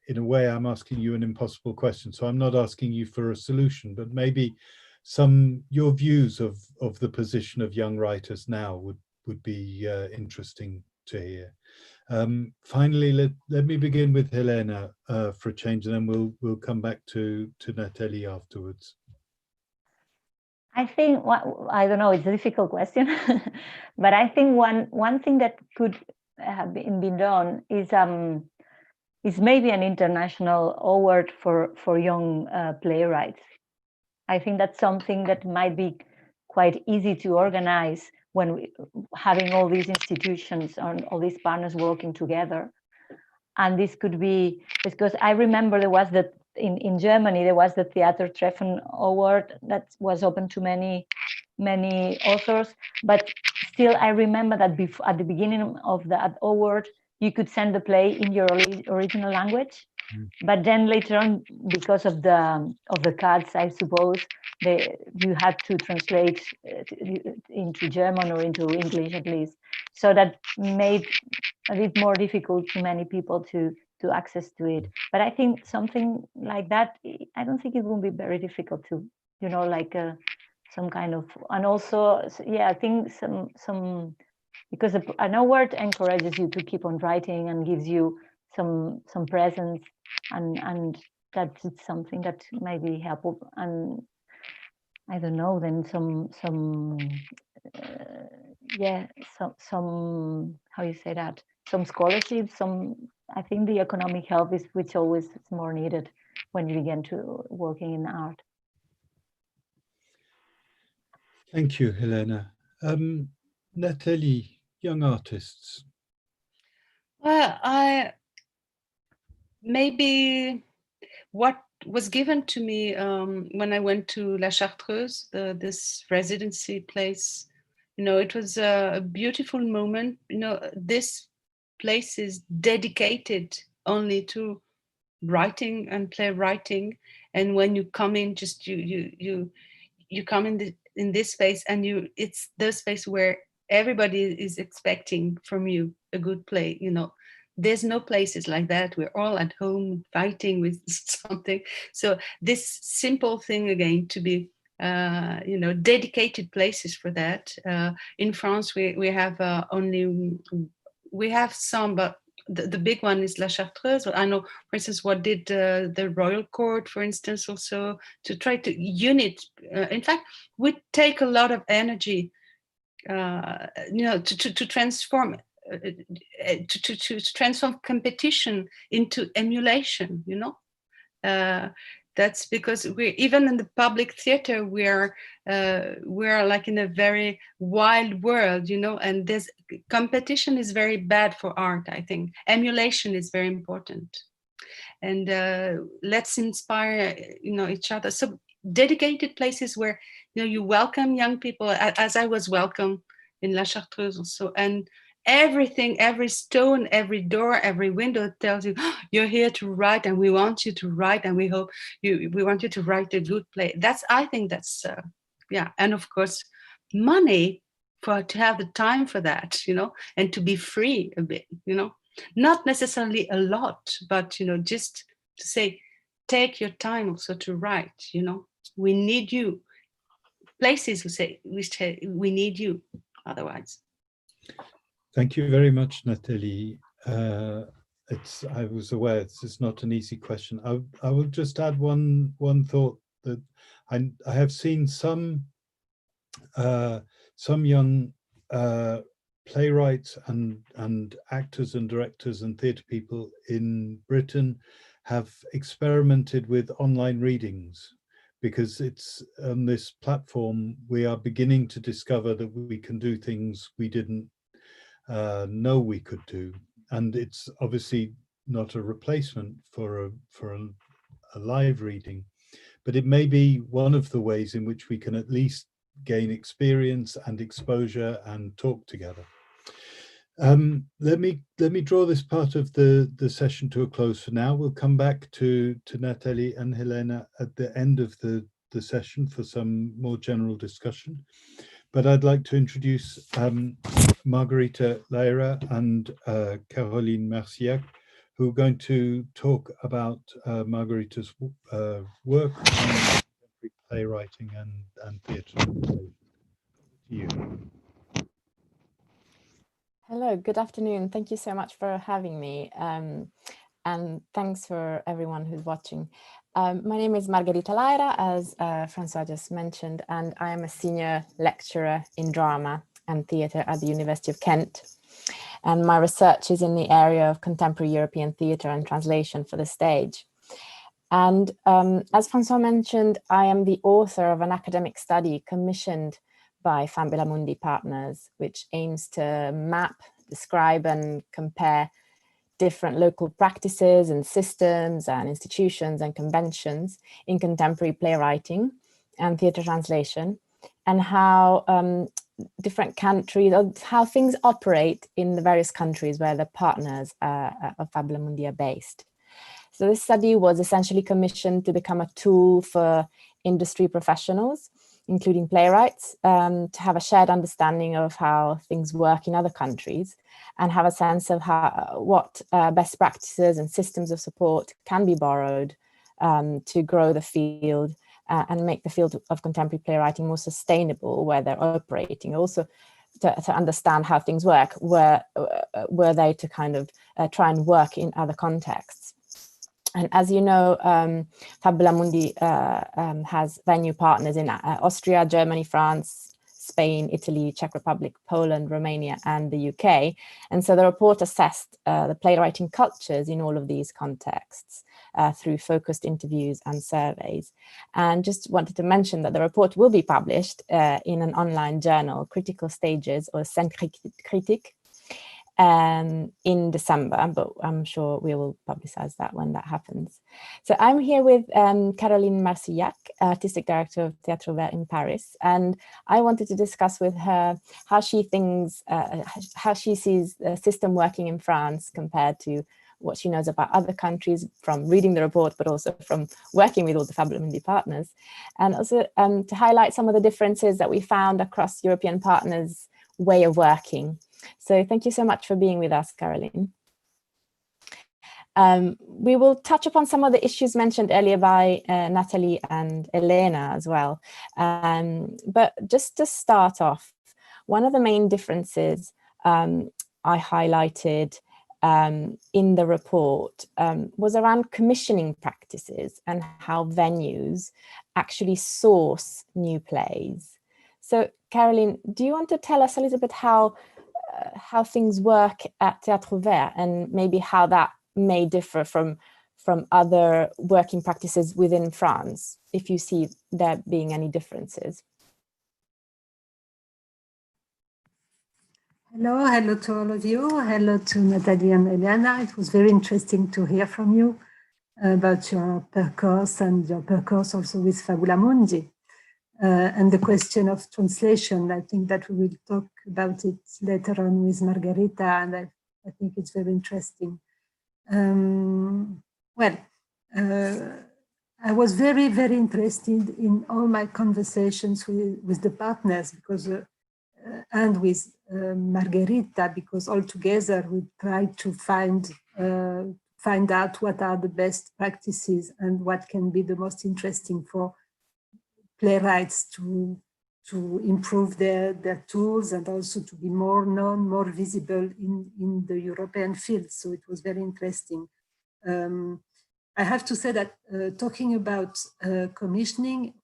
In a way, I'm asking you an impossible question, so I'm not asking you for a solution, but maybe your views of the position of young writers now would be interesting to hear. Finally, let me begin with Helena for a change, and then we'll come back to Nathalie afterwards. I think, I don't know, it's a difficult question, but I think one thing that could have been done is maybe an international award for young playwrights. I think that's something that might be quite easy to organize when having all these institutions and all these partners working together. And this could be, because I remember there was in Germany, there was the Theater Treffen Award that was open to many authors, but still I remember that at the beginning of that award, you could send the play in your original language, but then later on, because of the cuts, I suppose, you had to translate into German or into English at least. So that made a bit more difficult to many people to access to it. But I think something like that, I don't think it will be very difficult to, like some kind of, and also, yeah, I think some because an award encourages you to keep on writing and gives you some presence, and that's something that may be helpful. And I don't know, then some how you say that, some scholarships, I think the economic help is which always is more needed when you begin to working in art. Thank you, Helena. Nathalie, young artists. Well, maybe what was given to me when I went to La Chartreuse, this residency place, it was a beautiful moment. This place is dedicated only to writing and playwriting, and when you come in, just you come in this space, and it's the space where everybody is expecting from you a good play. There's no places like that. We're all at home fighting with something. So this simple thing again, to be dedicated places for that. In France, we have we have some, but the big one is La Chartreuse. I know, for instance, what did the Royal Court, for instance, also to try to unite. In fact, we take a lot of energy, to transform. To transform competition into emulation, that's because we're even in the public theater, we're like in a very wild world, and this competition is very bad for art. I think emulation is very important, and let's inspire each other. So dedicated places where you welcome young people, as I was welcome in La Chartreuse also. And everything, every stone, every door, every window tells you, oh, you're here to write and we want you to write and we want you to write a good play. I think that's, yeah. And of course, money to have the time for that, and to be free a bit, not necessarily a lot, but, just to say, take your time also to write, we need you. Places who say, we need you otherwise. Thank you very much, Nathalie. I was aware it's not an easy question. I will just add one thought that I have seen some young playwrights and actors and directors and theatre people in Britain have experimented with online readings, because it's on this platform we are beginning to discover that we can do things we didn't know we could do. And it's obviously not a replacement for a live reading, but it may be one of the ways in which we can at least gain experience and exposure and talk together. Let me draw this part of the session to a close for now. We'll come back to Nathalie and Helena at the end of the session for some more general discussion. But I'd like to introduce Margarita Leira and Caroline Marcillac, who are going to talk about Margarita's work on playwriting and theatre. To you. Hello, good afternoon. Thank you so much for having me. And thanks for everyone who's watching. My name is Margarita Leira, as Francois just mentioned, and I am a senior lecturer in drama and theatre at the University of Kent. And my research is in the area of contemporary European theatre and translation for the stage. And as Francois mentioned, I am the author of an academic study commissioned by Fabulamundi Partners, which aims to map, describe and compare different local practices and systems and institutions and conventions in contemporary playwriting and theatre translation, and how different countries, how things operate in the various countries where the partners of Fabulamundi are based. So this study was essentially commissioned to become a tool for industry professionals, including playwrights, to have a shared understanding of how things work in other countries and have a sense of what best practices and systems of support can be borrowed to grow the field and make the field of contemporary playwriting more sustainable where they're operating. Also to understand how things work, were they to kind of try and work in other contexts. And as you know, Fabulamundi has venue partners in Austria, Germany, France, Spain, Italy, Czech Republic, Poland, Romania, and the UK. And so the report assessed the playwriting cultures in all of these contexts through focused interviews and surveys. And just wanted to mention that the report will be published in an online journal, Critical Stages, or Scène Critique, in December, but I'm sure we will publicize that when that happens. So I'm here with Caroline Marcillac, Artistic Director of Théâtre Vert in Paris, and I wanted to discuss with her how she thinks, how she sees the system working in France compared to what she knows about other countries from reading the report, but also from working with all the Fabulamundi partners, and also to highlight some of the differences that we found across European partners' way of working. So thank you so much for being with us, Caroline. We will touch upon some of the issues mentioned earlier by Nathalie and Helena as well. But just to start off, one of the main differences I highlighted in the report was around commissioning practices and how venues actually source new plays. So Caroline, do you want to tell us a little bit how things work at Théâtre Vert and maybe how that may differ from other working practices within France, if you see there being any differences? Hello to all of you. Hello to Nathalie and Helena. It was very interesting to hear from you about your percourse and your percourse also with Fabulamundi. And the question of translation, I think that we will talk about it later on with Margherita, and I think it's very interesting. I was very, very interested in all my conversations with the partners, because and with Margherita, because all together we tried to find out what are the best practices and what can be the most interesting for playwrights to improve their tools, and also to be more known, more visible in the European field. So it was very interesting. I have to say that talking about commissioning,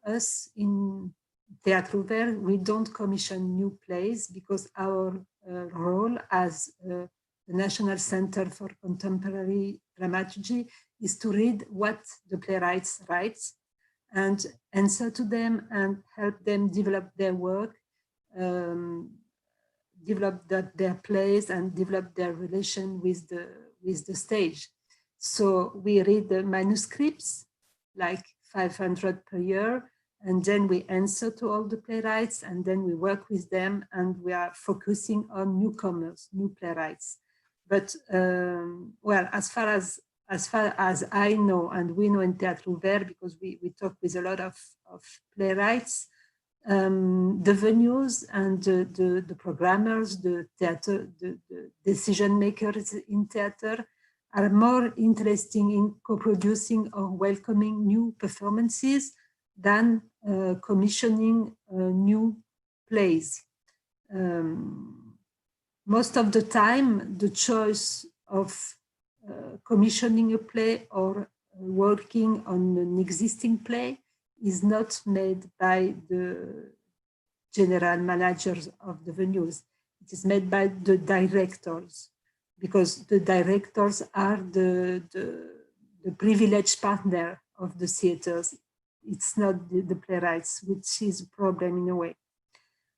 us in Teatru Ver, we don't commission new plays, because our role as the National Center for Contemporary Dramaturgy is to read what the playwrights write and answer to them and help them develop their work, develop their plays, and develop their relation with the stage. So we read the manuscripts, like 500 per year, and then we answer to all the playwrights, and then we work with them, and we are focusing on newcomers, new playwrights. But well, as far as I know, and we know in Teatru Ver, because we talk with a lot of playwrights, the venues and the programmers, the decision makers in theater are more interested in co-producing or welcoming new performances than commissioning new plays. Most of the time, the choice of commissioning a play or working on an existing play is not made by the general managers of the venues. It is made by the directors, because the directors are the privileged partner of the theaters. It's not the playwrights, which is a problem in a way.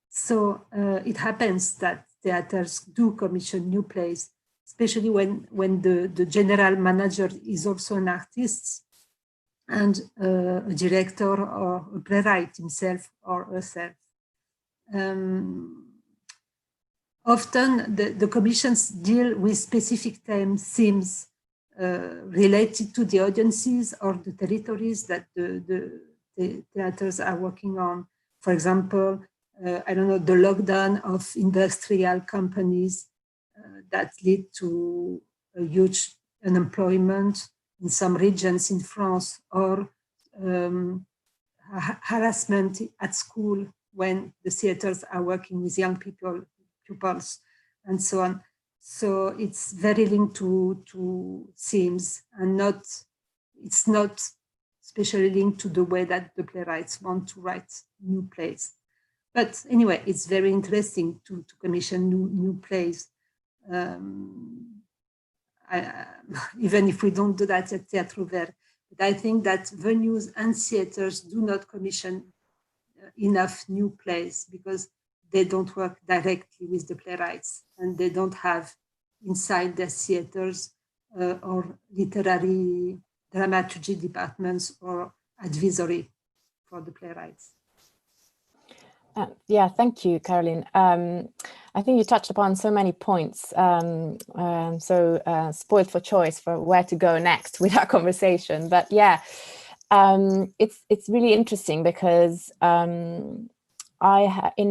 So it happens that theaters do commission new plays, especially when the general manager is also an artist and a director or a playwright himself or herself. Often the commissions deal with specific themes related to the audiences or the territories that the theaters are working on. For example, I don't know, the lockdown of industrial companies that lead to a huge unemployment in some regions in France, or harassment at school when the theaters are working with young pupils, and so on. So it's very linked to themes, and it's not especially linked to the way that the playwrights want to write new plays. But anyway, it's very interesting to commission new plays. Even if we don't do that at Teatru Ver. But I think that venues and theaters do not commission enough new plays, because they don't work directly with the playwrights, and they don't have inside their theaters or literary dramaturgy departments or advisory for the playwrights. Yeah, thank you, Caroline. I think you touched upon so many points. So spoiled for choice for where to go next with our conversation. But yeah, it's really interesting, because in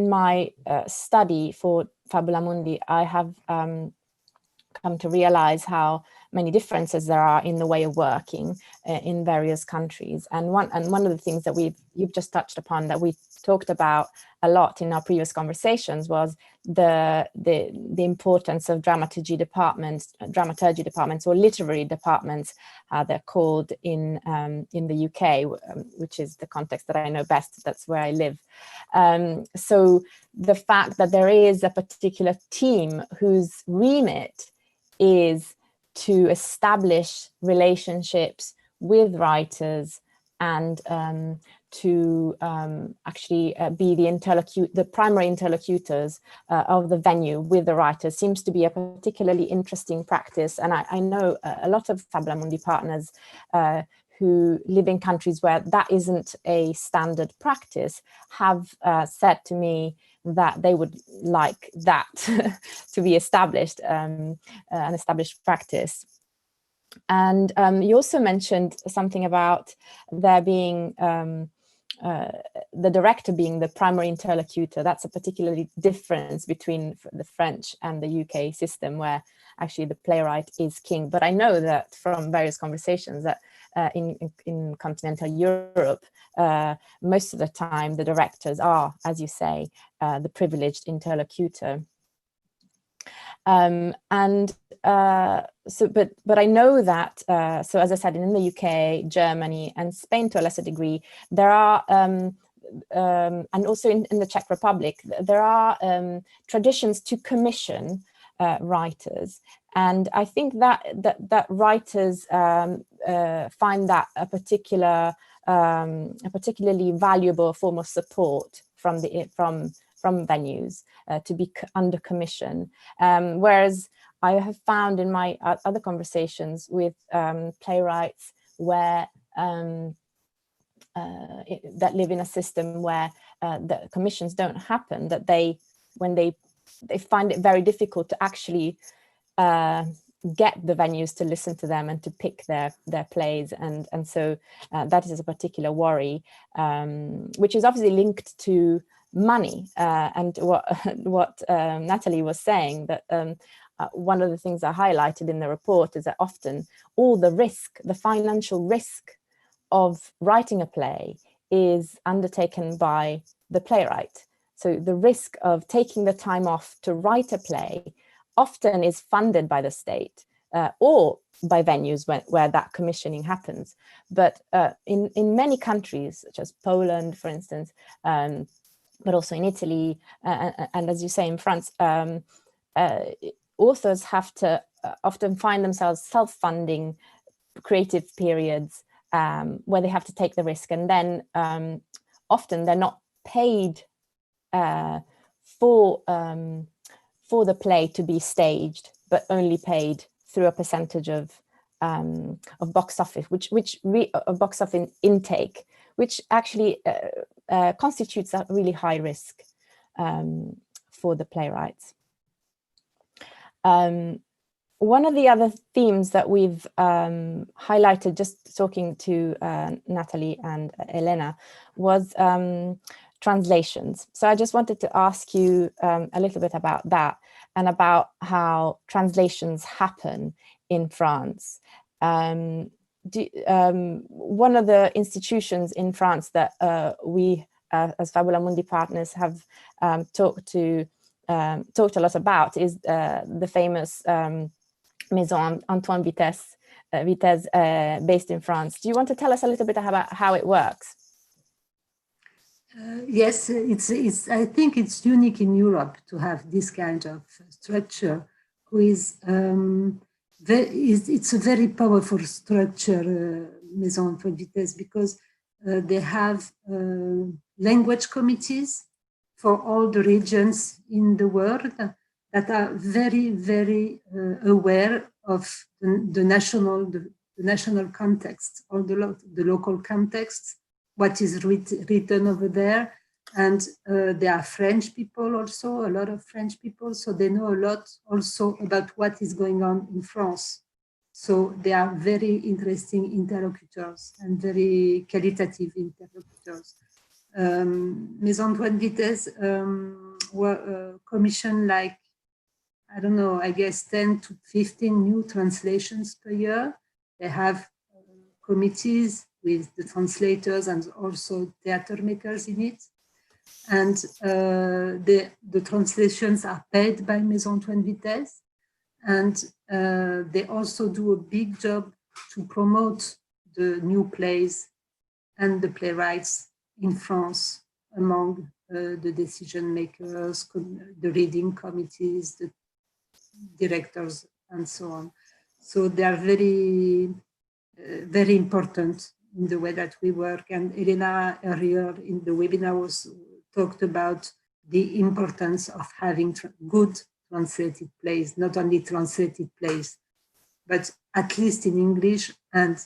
my study for Fabulamundi, I have come to realize how many differences there are in the way of working in various countries. And one of the things that you've just touched upon, that we talked about a lot in our previous conversations, was the importance of dramaturgy departments, or literary departments, they're called in the UK, which is the context that I know best. That's where I live. So the fact that there is a particular team whose remit is to establish relationships with writers and to actually be the primary interlocutors of the venue with the writers seems to be a particularly interesting practice. And I know a lot of Fabulamundi partners who live in countries where that isn't a standard practice have said to me that they would like that to be established, an established practice. And you also mentioned something about there being the director being the primary interlocutor. That's a particularly difference between the French and the UK system, where actually the playwright is king. But I know that from various conversations that in continental Europe, most of the time the directors are, as you say, the privileged interlocutor. But I know that, so as I said, in the UK, Germany and Spain to a lesser degree, there are, and also in the Czech Republic, there are traditions to commission writers. And I think that writers find that a particularly valuable form of support from venues to be under commission. Whereas I have found in my other conversations with playwrights where that live in a system where the commissions don't happen, that they find it very difficult to actually get the venues to listen to them and to pick their plays, and so that is a particular worry, which is obviously linked to money, and what Natalie was saying, that one of the things I highlighted in the report is that often all the financial risk of writing a play is undertaken by the playwright. So the risk of taking the time off to write a play often is funded by the state or by venues where that commissioning happens. But in many countries, such as Poland, for instance, but also in Italy, and as you say, in France, authors have to often find themselves self-funding creative periods where they have to take the risk, and then often they're not paid for the play to be staged, but only paid through a percentage of box office, box office intake, which actually constitutes a really high risk for the playwrights. One of the other themes that we've highlighted, just talking to Natalie and Helena, was translations. So I just wanted to ask you a little bit about that and about how translations happen in France. One of the institutions in France that we as Fabulamundi partners have talked a lot about is the famous Maison Antoine Vitesse, based in France. Do you want to tell us a little bit about how it works? Yes, it's. I think it's unique in Europe to have this kind of structure. It's a very powerful structure, Maison Antoine Vitesse, because they have language committees for all the regions in the world that are very, very aware of the national context, or the local context, what is written over there. And there are French people also, a lot of French people, so they know a lot also about what is going on in France. So they are very interesting interlocutors and very qualitative interlocutors. Maison Antoine Vitesse were commissioned, like, I don't know, I guess 10 to 15 new translations per year. They have committees with the translators and also theater makers in it. And the translations are paid by Maison Antoine Vitesse. And they also do a big job to promote the new plays and the playwrights in France among the decision makers, the reading committees, the directors, and so on. So they are very, very important in the way that we work. And Helena earlier in the webinar talked about the importance of having good translated plays, not only translated plays, but at least in English and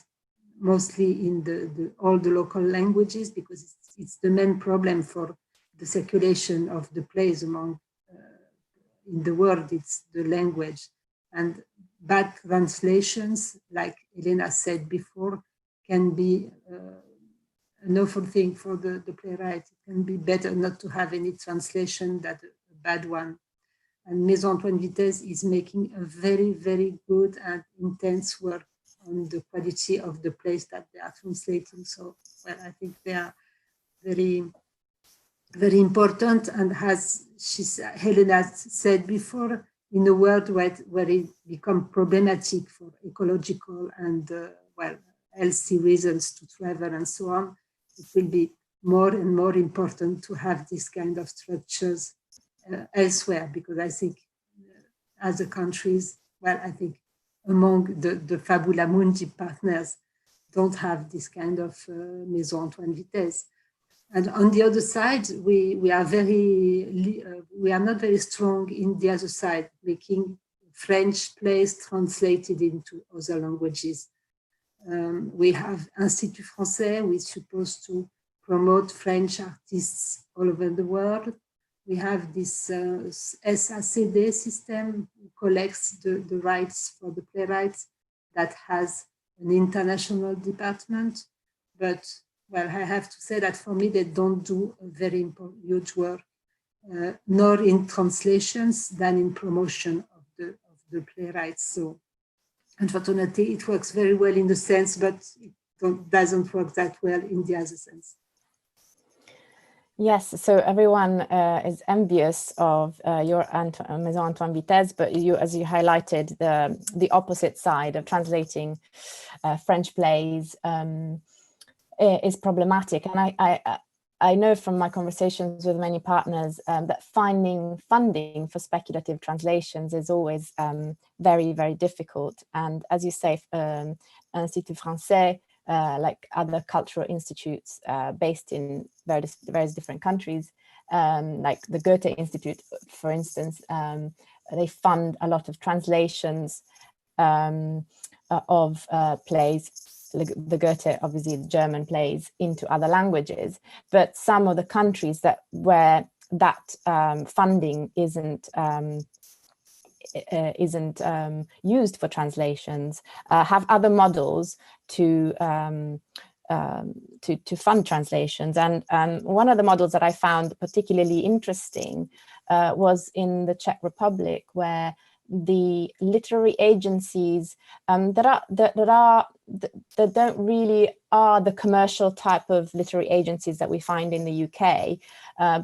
mostly in all the local languages, because it's the main problem for the circulation of the plays among in the world, it's the language. And bad translations, like Helena said before, can be an awful thing for the playwright. It can be better not to have any translation than a bad one. And Maison Antoine Vitesse is making a very, very good and intense work on the quality of the plays that they are translating. So, well, I think they are very, very important. And as Helena said before, in a world where it becomes problematic for ecological and, well, healthy reasons to travel and so on, it will be more and more important to have this kind of structures elsewhere, because I think other countries, well, I think among the Fabulamundi partners don't have this kind of Maison Antoine Vitesse. And on the other side, we are not very strong in the other side, making French plays translated into other languages. We have Institut Français, which is supposed to promote French artists all over the world. We have this SACD system, who collects the rights for the playwrights, that has an international department. But, well, I have to say that for me, they don't do a very huge work, nor in translations than in promotion of the playwrights. So, unfortunately, it works very well in the sense, but it doesn't work that well in the other sense. Yes, so everyone is envious of your Maison Antoine Vitesse, but you, as you highlighted, the opposite side of translating French plays is problematic. And I know from my conversations with many partners that finding funding for speculative translations is always very, very difficult. And as you say, Institut Français, like other cultural institutes based in various different countries, like the Goethe Institute, for instance, they fund a lot of translations of plays, the Goethe, obviously the German plays, into other languages. But some of the countries where that funding isn't used for translations have other models to fund translations. And one of the models that I found particularly interesting was in the Czech Republic, where the literary agencies that don't really are the commercial type of literary agencies that we find in the UK,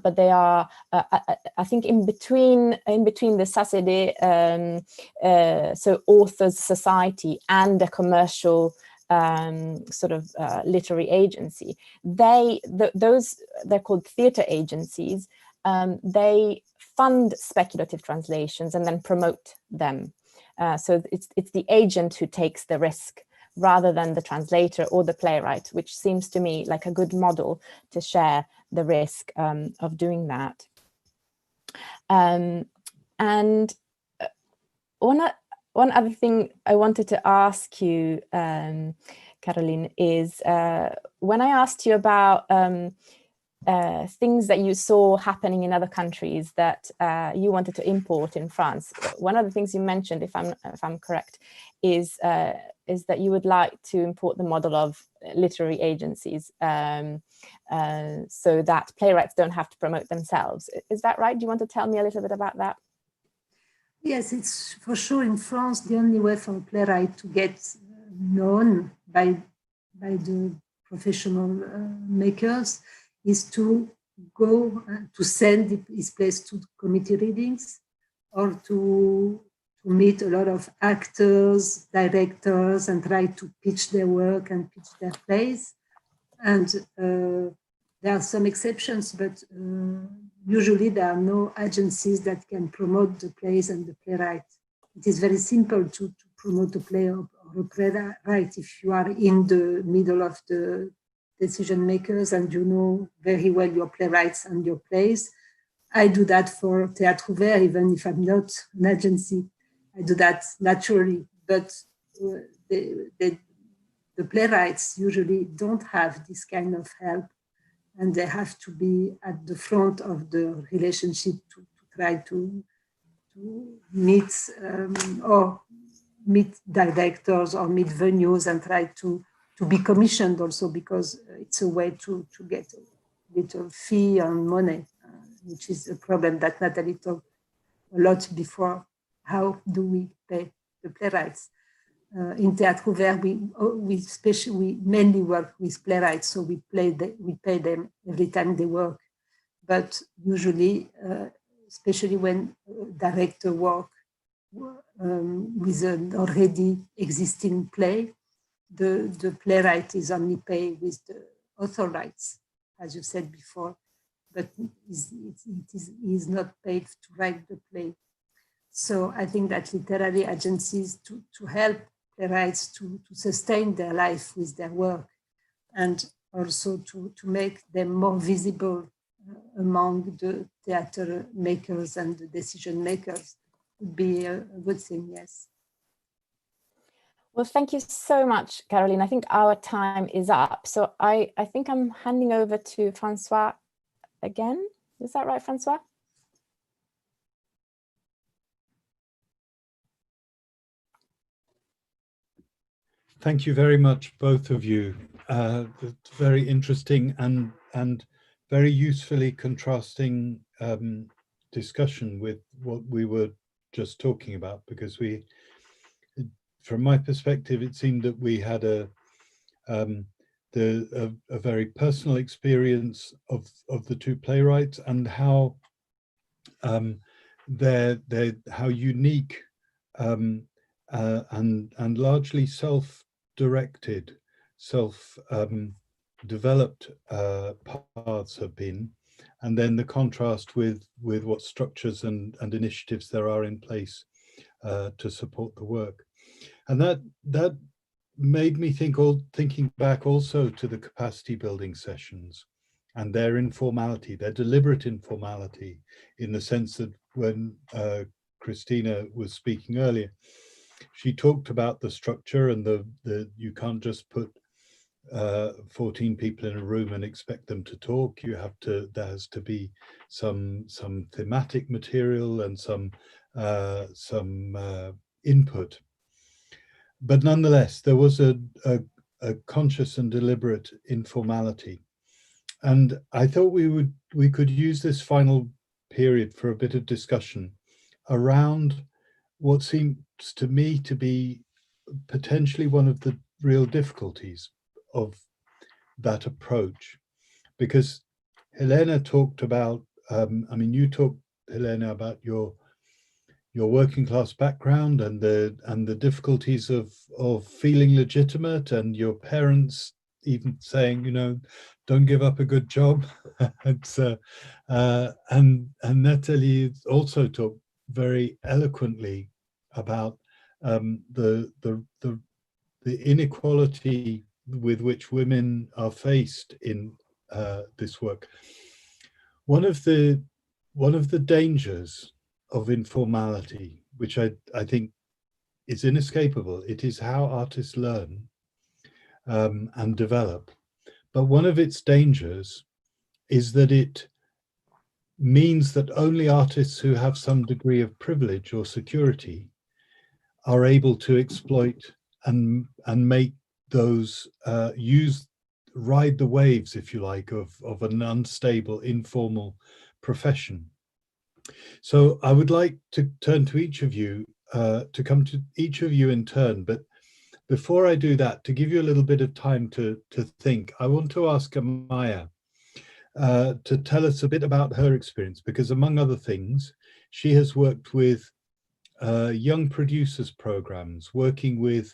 but they are, I think, in between the SACD, so Authors Society, and a commercial sort of literary agency. They're called theatre agencies. They fund speculative translations and then promote them. So it's the agent who takes the risk rather than the translator or the playwright, which seems to me like a good model to share the risk of doing that. And one other thing I wanted to ask you, Caroline, is when I asked you about things that you saw happening in other countries that you wanted to import in France, one of the things you mentioned, if I'm correct, is that you would like to import the model of literary agencies so that playwrights don't have to promote themselves. Is that right? Do you want to tell me a little bit about that? Yes, it's for sure in France the only way for a playwright to get known by the professional makers is to go to send his plays to committee readings, or to meet a lot of actors, directors, and try to pitch their work and pitch their plays. And there are some exceptions, but usually there are no agencies that can promote the plays and the playwright. It is very simple to promote a play or a playwright if you are in the middle of the decision makers and you know very well your playwrights and your plays. I do that for Théâtre Ouvert, even if I'm not an agency. I do that naturally, but the playwrights usually don't have this kind of help. and they have to be at the front of the relationship to try to meet or meet directors or meet venues and try to be commissioned also, because it's a way to get a little fee on money, which is a problem that Natalie talked a lot before. How do we pay the playwrights? In Théâtre Ouvert, we mainly work with playwrights, so we pay them every time they work. But usually, especially when director work with an already existing play, the playwright is only paid with the author rights, as you said before, but it is not paid to write the play. So I think that literary agencies to help playwrights to sustain their life with their work, and also to make them more visible among the theater makers and the decision makers would be a good thing, yes. Well, thank you so much, Caroline. I think our time is up. So I think I'm handing over to Francois again. Is that right, Francois? Thank you very much, both of you. It's very interesting and very usefully contrasting discussion with what we were just talking about, because from my perspective, it seemed that we had a very personal experience of the two playwrights, and how how unique and largely self-directed, self-developed paths have been, and then the contrast with what structures and initiatives there are in place to support the work. And that made me thinking back also to the capacity building sessions and their informality, their deliberate informality, in the sense that when Christina was speaking earlier, she talked about the structure and the you can't just put 14 people in a room and expect them to talk. You have to, there has to be some thematic material and some input. But nonetheless, there was a conscious and deliberate informality. And I thought we could use this final period for a bit of discussion around what seems to me to be potentially one of the real difficulties of that approach. Because Helena talked about, I mean, you talked, Helena, about your working class background and the difficulties of feeling legitimate, and your parents even saying, you know, don't give up a good job. It's and Natalie also talked very eloquently about the inequality with which women are faced in this work. One of the dangers of informality, which I think is inescapable, it is how artists learn and develop. But one of its dangers is that it means that only artists who have some degree of privilege or security are able to exploit and make those ride the waves, if you like, of an unstable, informal profession. So I would like to turn to each of you, to come to each of you in turn. But before I do that, to give you a little bit of time to think, I want to ask Amaya to tell us a bit about her experience, because among other things, she has worked with young producers programs, working with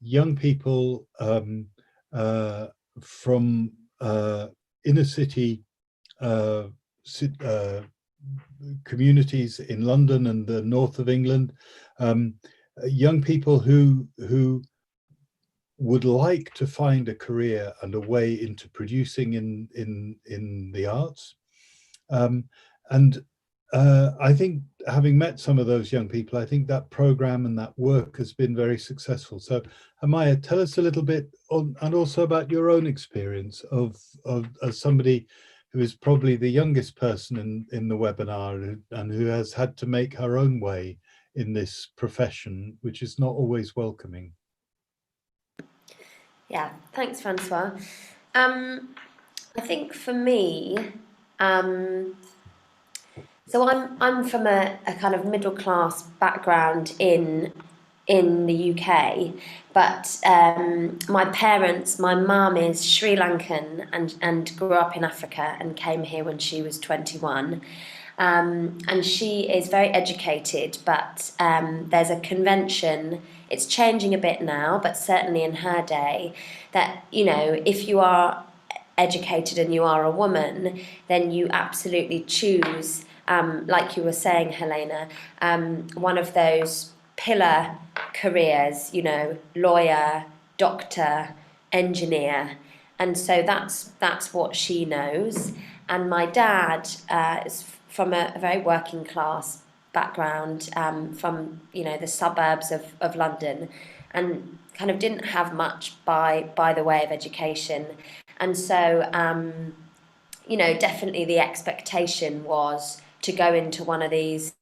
young people from inner city communities in London and the north of England, young people who would like to find a career and a way into producing in the arts, and I think, having met some of those young people, I think that program and that work has been very successful. So, Amaya, tell us a little bit on, and also about your own experience of as somebody who is probably the youngest person in the webinar and who has had to make her own way in this profession, which is not always welcoming. Yeah, thanks, Francois. I think for me, so I'm from a kind of middle class background in the UK, but my parents, my mum is Sri Lankan and grew up in Africa and came here when she was 21. And she is very educated, but there's a convention, it's changing a bit now, but certainly in her day, that, you know, if you are educated and you are a woman, then you absolutely choose, like you were saying, Helena, one of those pillar careers, you know, lawyer, doctor, engineer. And so that's what she knows. And my dad is from a very working class background, from, you know, the suburbs of London, and kind of didn't have much by the way of education. And so, you know, definitely the expectation was to go into one of these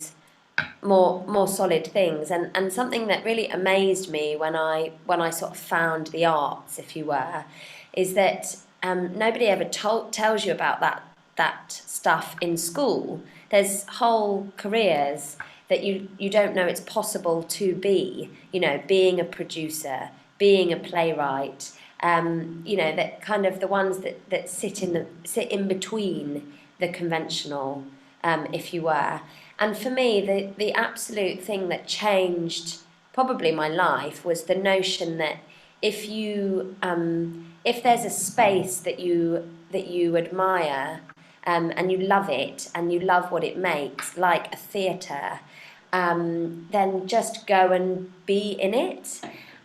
more solid things. And something that really amazed me when I sort of found the arts, if you were, is that nobody ever tells you about that stuff in school. There's whole careers that you don't know it's possible to be, you know, being a producer, being a playwright, you know, that kind of the ones that sit in between the conventional, if you were. And for me, the absolute thing that changed probably my life was the notion that if there's a space that you admire, and you love it and you love what it makes, like a theatre, then just go and be in it.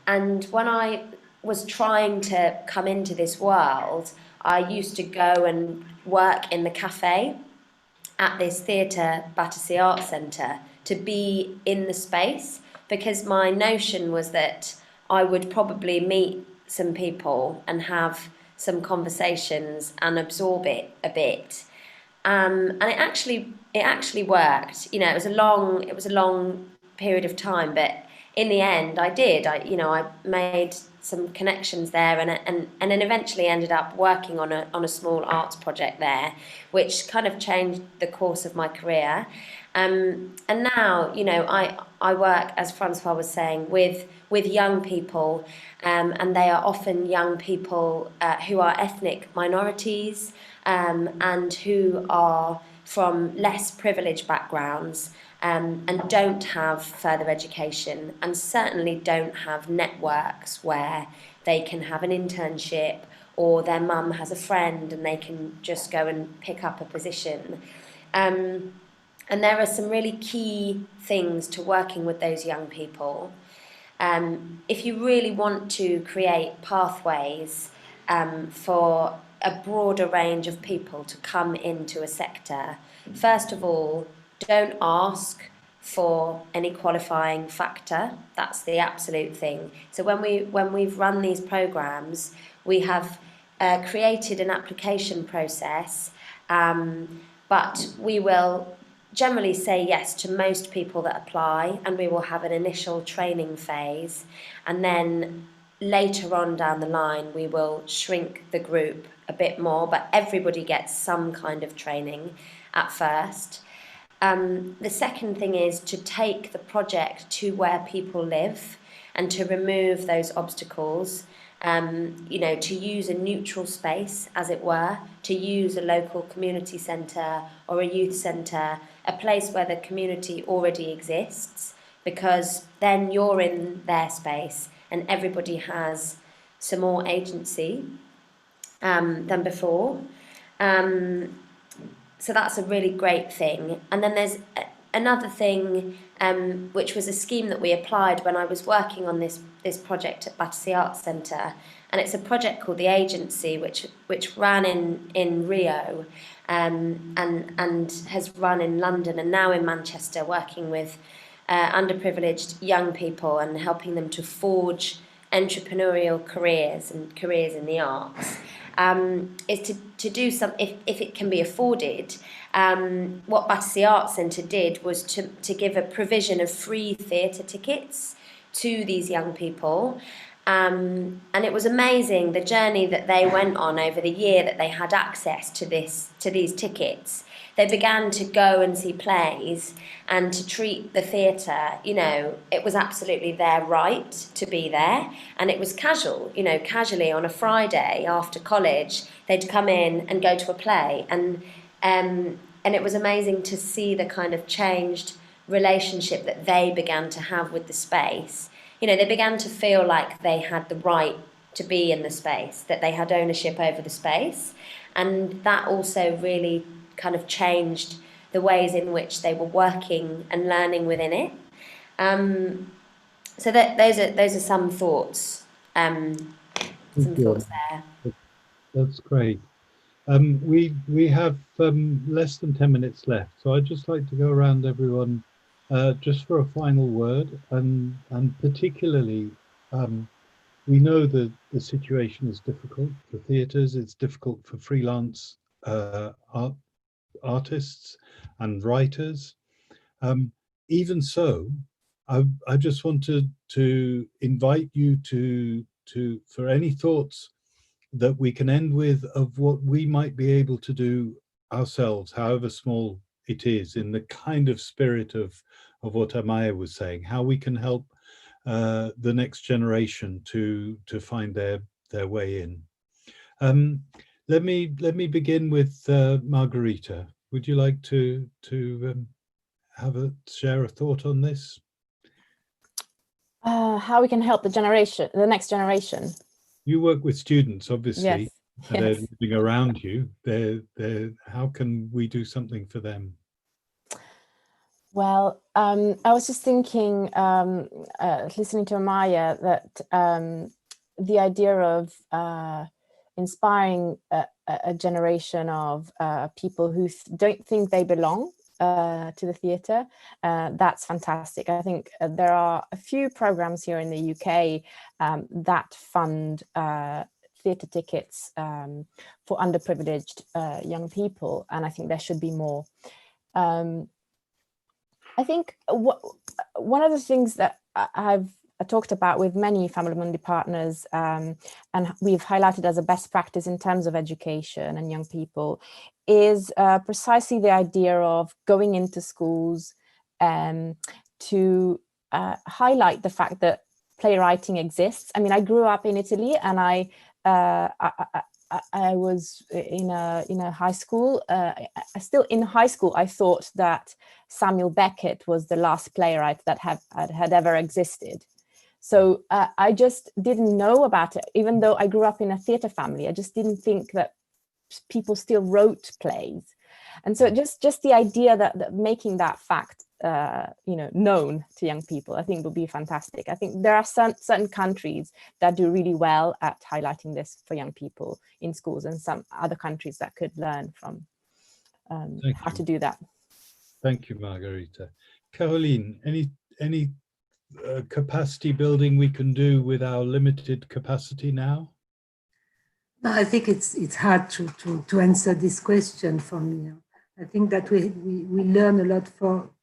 And when I was trying to come into this world, I used to go and work in the cafe at this theatre Battersea Arts Centre to be in the space, because my notion was that I would probably meet some people and have some conversations and absorb it a bit. And it actually worked. You know, it was a long period of time, but in the end, I did. I made some connections there, and then eventually ended up working on a small arts project there, which kind of changed the course of my career. And now, you know, I work, as Francois was saying, with young people, and they are often young people who are ethnic minorities, and who are from less privileged backgrounds, and don't have further education, and certainly don't have networks where they can have an internship, or their mum has a friend and they can just go and pick up a position. And there are some really key things to working with those young people. If you really want to create pathways for a broader range of people to come into a sector, first of all, don't ask for any qualifying factor. That's the absolute thing. So when we've run these programs, we have created an application process, but we will generally say yes to most people that apply, and we will have an initial training phase, and then later on down the line we will shrink the group a bit more, but everybody gets some kind of training at first. The second thing is to take the project to where people live and to remove those obstacles. You know, to use a neutral space, as it were, to use a local community centre or a youth centre, a place where the community already exists, because then you're in their space and everybody has some more agency than before. So that's a really great thing. And then there's another thing, which was a scheme that we applied when I was working on this project at Battersea Arts Centre, and it's a project called The Agency, which ran in Rio, and has run in London and now in Manchester, working with underprivileged young people and helping them to forge entrepreneurial careers and careers in the arts. Is to do some, if it can be afforded. What Battersea Arts Centre did was to give a provision of free theatre tickets to these young people. And it was amazing the journey that they went on over the year that they had access to these tickets. They began to go and see plays and to treat the theatre, you know, it was absolutely their right to be there. And it was casual, you know, casually on a Friday after college, they'd come in and go to a play. And it was amazing to see the kind of changed relationship that they began to have with the space. You know, they began to feel like they had the right to be in the space, that they had ownership over the space. And that also really kind of changed the ways in which they were working and learning within it. So those are some thoughts. Thoughts there. That's great. We have less than 10 minutes left, so I'd just like to go around everyone just for a final word, and particularly we know that the situation is difficult for theatres, it's difficult for freelance artists and writers. Even so, I just wanted to invite you to for any thoughts that we can end with of what we might be able to do ourselves, however small it is, in the kind of spirit of what Amaya was saying, how we can help the next generation to find their way in. Let me begin with Margarita. Would you like to share a thought on this? How we can help the next generation. You work with students, obviously, yes. and they're living around you. How can we do something for them? Well, I was just thinking, listening to Amaya, that the idea of inspiring a generation of people who don't think they belong to the theatre, that's fantastic. I think there are a few programs here in the UK that fund theatre tickets for underprivileged young people, and I think there should be more. I think one of the things that I've talked about with many Fabulamundi partners, and we've highlighted as a best practice in terms of education and young people, is precisely the idea of going into schools to highlight the fact that playwriting exists. I mean, I grew up in Italy, and I was in a high school. Still in high school, I thought that Samuel Beckett was the last playwright that had ever existed. So I just didn't know about it, even though I grew up in a theatre family. I just didn't think that people still wrote plays. And so just the idea that making that fact known to young people, I think would be fantastic. I think there are certain countries that do really well at highlighting this for young people in schools, and some other countries that could learn from how to do that. Thank you, Margarita. Caroline, any capacity building we can do with our limited capacity now? No, I think it's hard to answer this question for me. I think that we learn a lot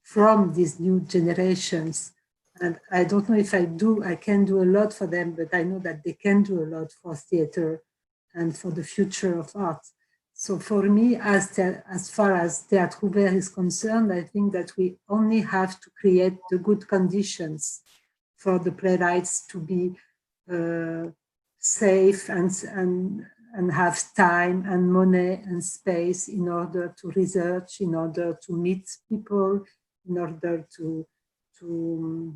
from these new generations, and I don't know if I can do a lot for them, but I know that they can do a lot for theater and for the future of art. So for me, as far as Théâtre Ouvert is concerned, I think that we only have to create the good conditions for the playwrights to be safe and have time and money and space in order to research, in order to meet people, in order to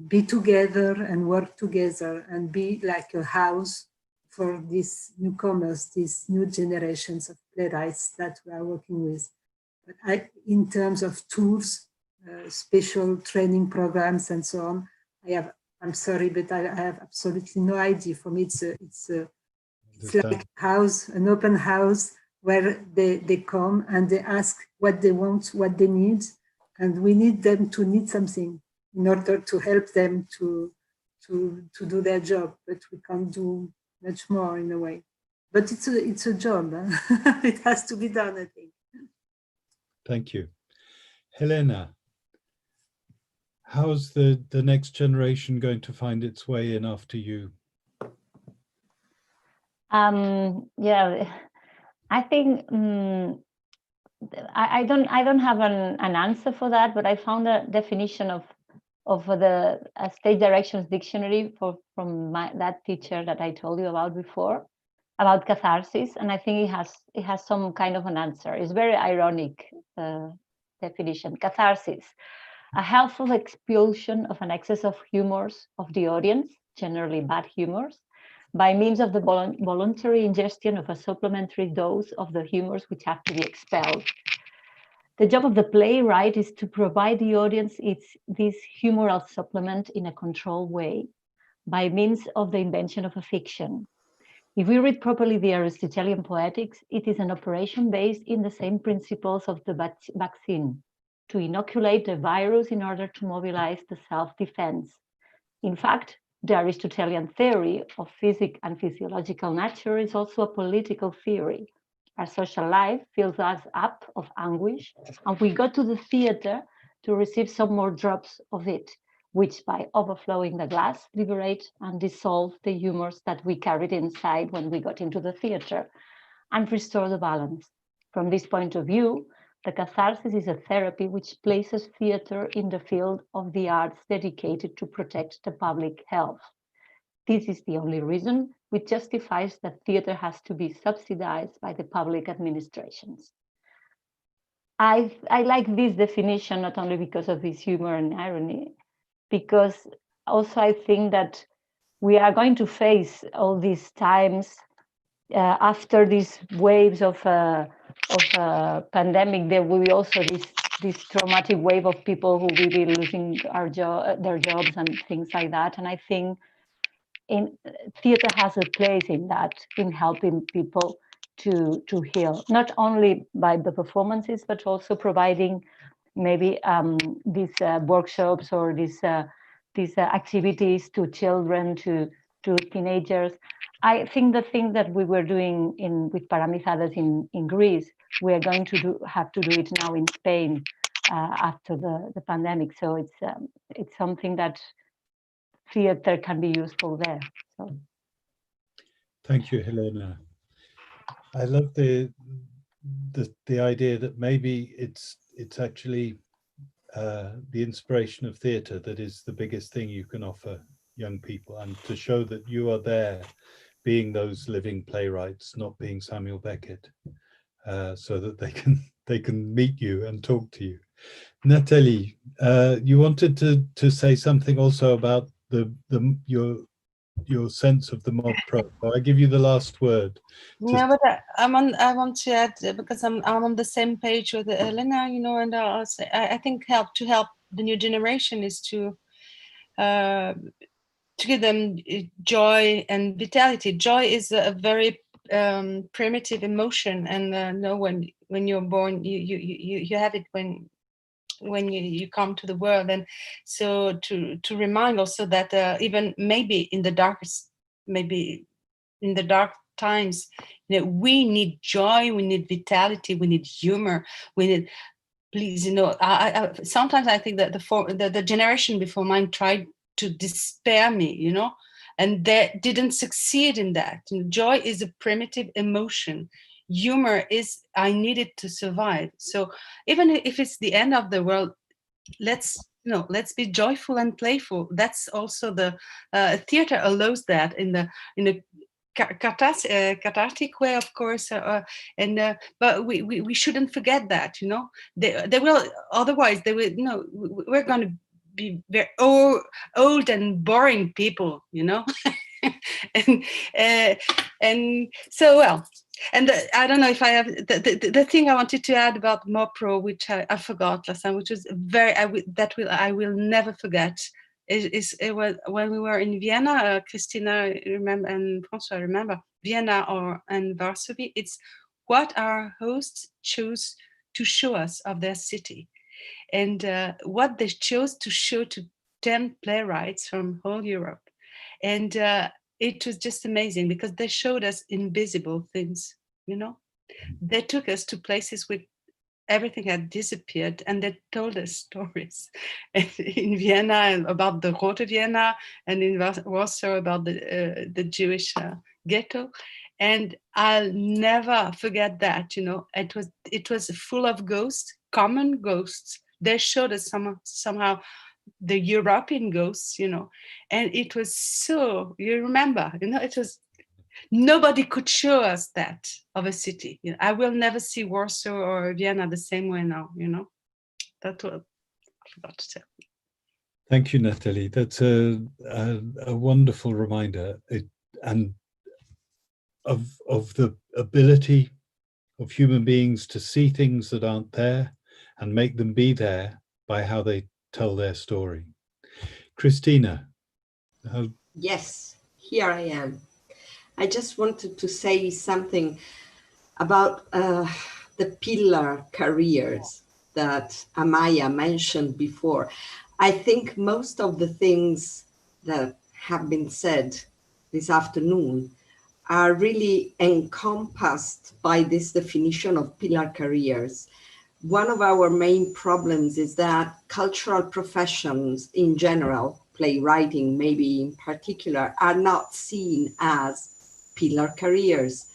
be together and work together and be like a house for these newcomers, these new generations of playwrights that we are working with. But in terms of tools, special training programs and so on, I'm sorry, but I have absolutely no idea. For me, it's a It's like a house, an open house where they come and they ask what they want, what they need, and we need them to need something in order to help them to do their job. But we can't do much more in a way. But it's a job. Huh? It has to be done, I think. Thank you. Helena, how's the next generation going to find its way in after you? Yeah, I think I don't have an answer for that, but I found a definition of the Stage Directions Dictionary from that teacher that I told you about before, about catharsis, and I think it has some kind of an answer. It's very ironic definition. Catharsis, a helpful expulsion of an excess of humors of the audience, generally bad humors, by means of the voluntary ingestion of a supplementary dose of the humors which have to be expelled. The job of the playwright is to provide the audience this humoral supplement in a controlled way by means of the invention of a fiction. If we read properly the Aristotelian Poetics, it is an operation based in the same principles of the vaccine, to inoculate the virus in order to mobilize the self-defense. In fact, the Aristotelian theory of physics and physiological nature is also a political theory. Our social life fills us up of anguish, and we go to the theater to receive some more drops of it, which by overflowing the glass, liberate and dissolve the humors that we carried inside when we got into the theater and restore the balance. From this point of view, the catharsis is a therapy which places theater in the field of the arts dedicated to protect the public health. This is the only reason which justifies that theater has to be subsidized by the public administrations. I like this definition not only because of this humor and irony, because also I think that we are going to face all these times after these waves of pandemic. There will be also this traumatic wave of people who will be losing their jobs and things like that. And I think theater has a place in that, in helping people to heal, not only by the performances, but also providing maybe these workshops or these activities to children, to teenagers. I think the thing that we were doing with Paramizades in Greece, we are going to have to do it now in Spain after the pandemic. So it's something that theater can be useful there. So. Thank you, Helena. I love the idea that maybe it's actually the inspiration of theatre that is the biggest thing you can offer young people, and to show that you are there being those living playwrights, not being Samuel Beckett, so that they can meet you and talk to you. Nathalie, you wanted to say something also about your sense of the mob pro. So I give you the last word. Yeah, but I want to add, because I'm on the same page with Helena, and I'll say, I think to help the new generation is to give them joy and vitality. Joy is a very primitive emotion, and when you're born, you have it when you come to the world. And so to remind also that even maybe in the dark times, we need joy, we need vitality, we need humor, we need, please, sometimes I think that the generation before mine tried to despair me, and they didn't succeed in that. Joy is a primitive emotion. Humor is, I need it to survive. So even if it's the end of the world, let's be joyful and playful. That's also the theater allows that in a cathartic way, of course, but we shouldn't forget that. They will, otherwise they will. We're going to be very old and boring people, and so well. And I don't know if I have the thing I wanted to add about MoPro, which I forgot last time, which was I will never forget, It was when we were in Vienna, Christina remember and François remember Vienna and Varsovie. It's what our hosts chose to show us of their city, and what they chose to show to 10 playwrights from whole Europe, and it was just amazing because they showed us invisible things. They took us to places with everything had disappeared, and they told us stories in Vienna about the Rote Vienna, and in Warsaw about the Jewish ghetto. And I'll never forget that. It was full of ghosts, common ghosts. They showed us somehow the European ghosts, and it was so, you remember, it was, nobody could show us that of a city. I will never see Warsaw or Vienna the same way now, That's what I forgot to say. Thank you, Nathalie. That's a wonderful reminder, and of the ability of human beings to see things that aren't there and make them be there by how they tell their story. Christina. Yes, here I am. I just wanted to say something about the pillar careers that Amaya mentioned before. I think most of the things that have been said this afternoon are really encompassed by this definition of pillar careers. One of our main problems is that cultural professions in general, playwriting maybe in particular, are not seen as pillar careers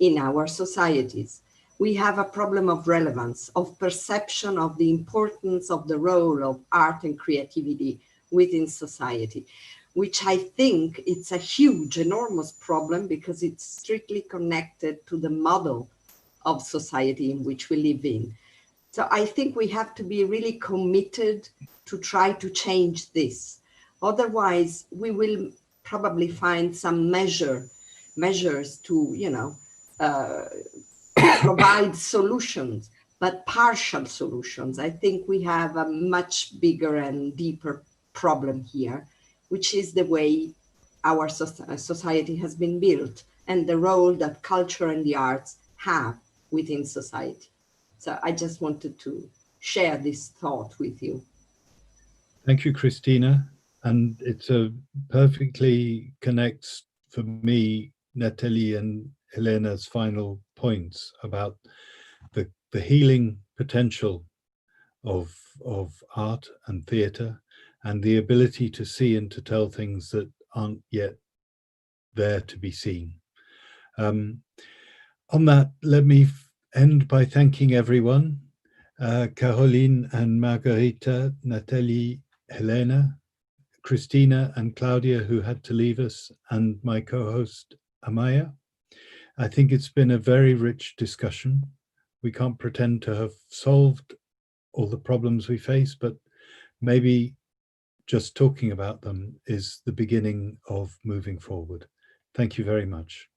in our societies. We have a problem of relevance, of perception of the importance of the role of art and creativity within society, which I think it's a huge, enormous problem because it's strictly connected to the model of society in which we live in. So I think we have to be really committed to try to change this. Otherwise, we will probably find some measures to, provide solutions, but partial solutions. I think we have a much bigger and deeper problem here, which is the way our society has been built and the role that culture and the arts have within society. So I just wanted to share this thought with you. Thank you, Christina. And it's perfectly connects for me, Nathalie and Helena's final points about the healing potential of art and theatre and the ability to see and to tell things that aren't yet there to be seen. On that, let me end by thanking everyone, Caroline and Margarita, Nathalie, Helena, Christina and Claudia, who had to leave us, and my co-host Amaya. I think it's been a very rich discussion. We can't pretend to have solved all the problems we face, but maybe just talking about them is the beginning of moving forward. Thank you very much.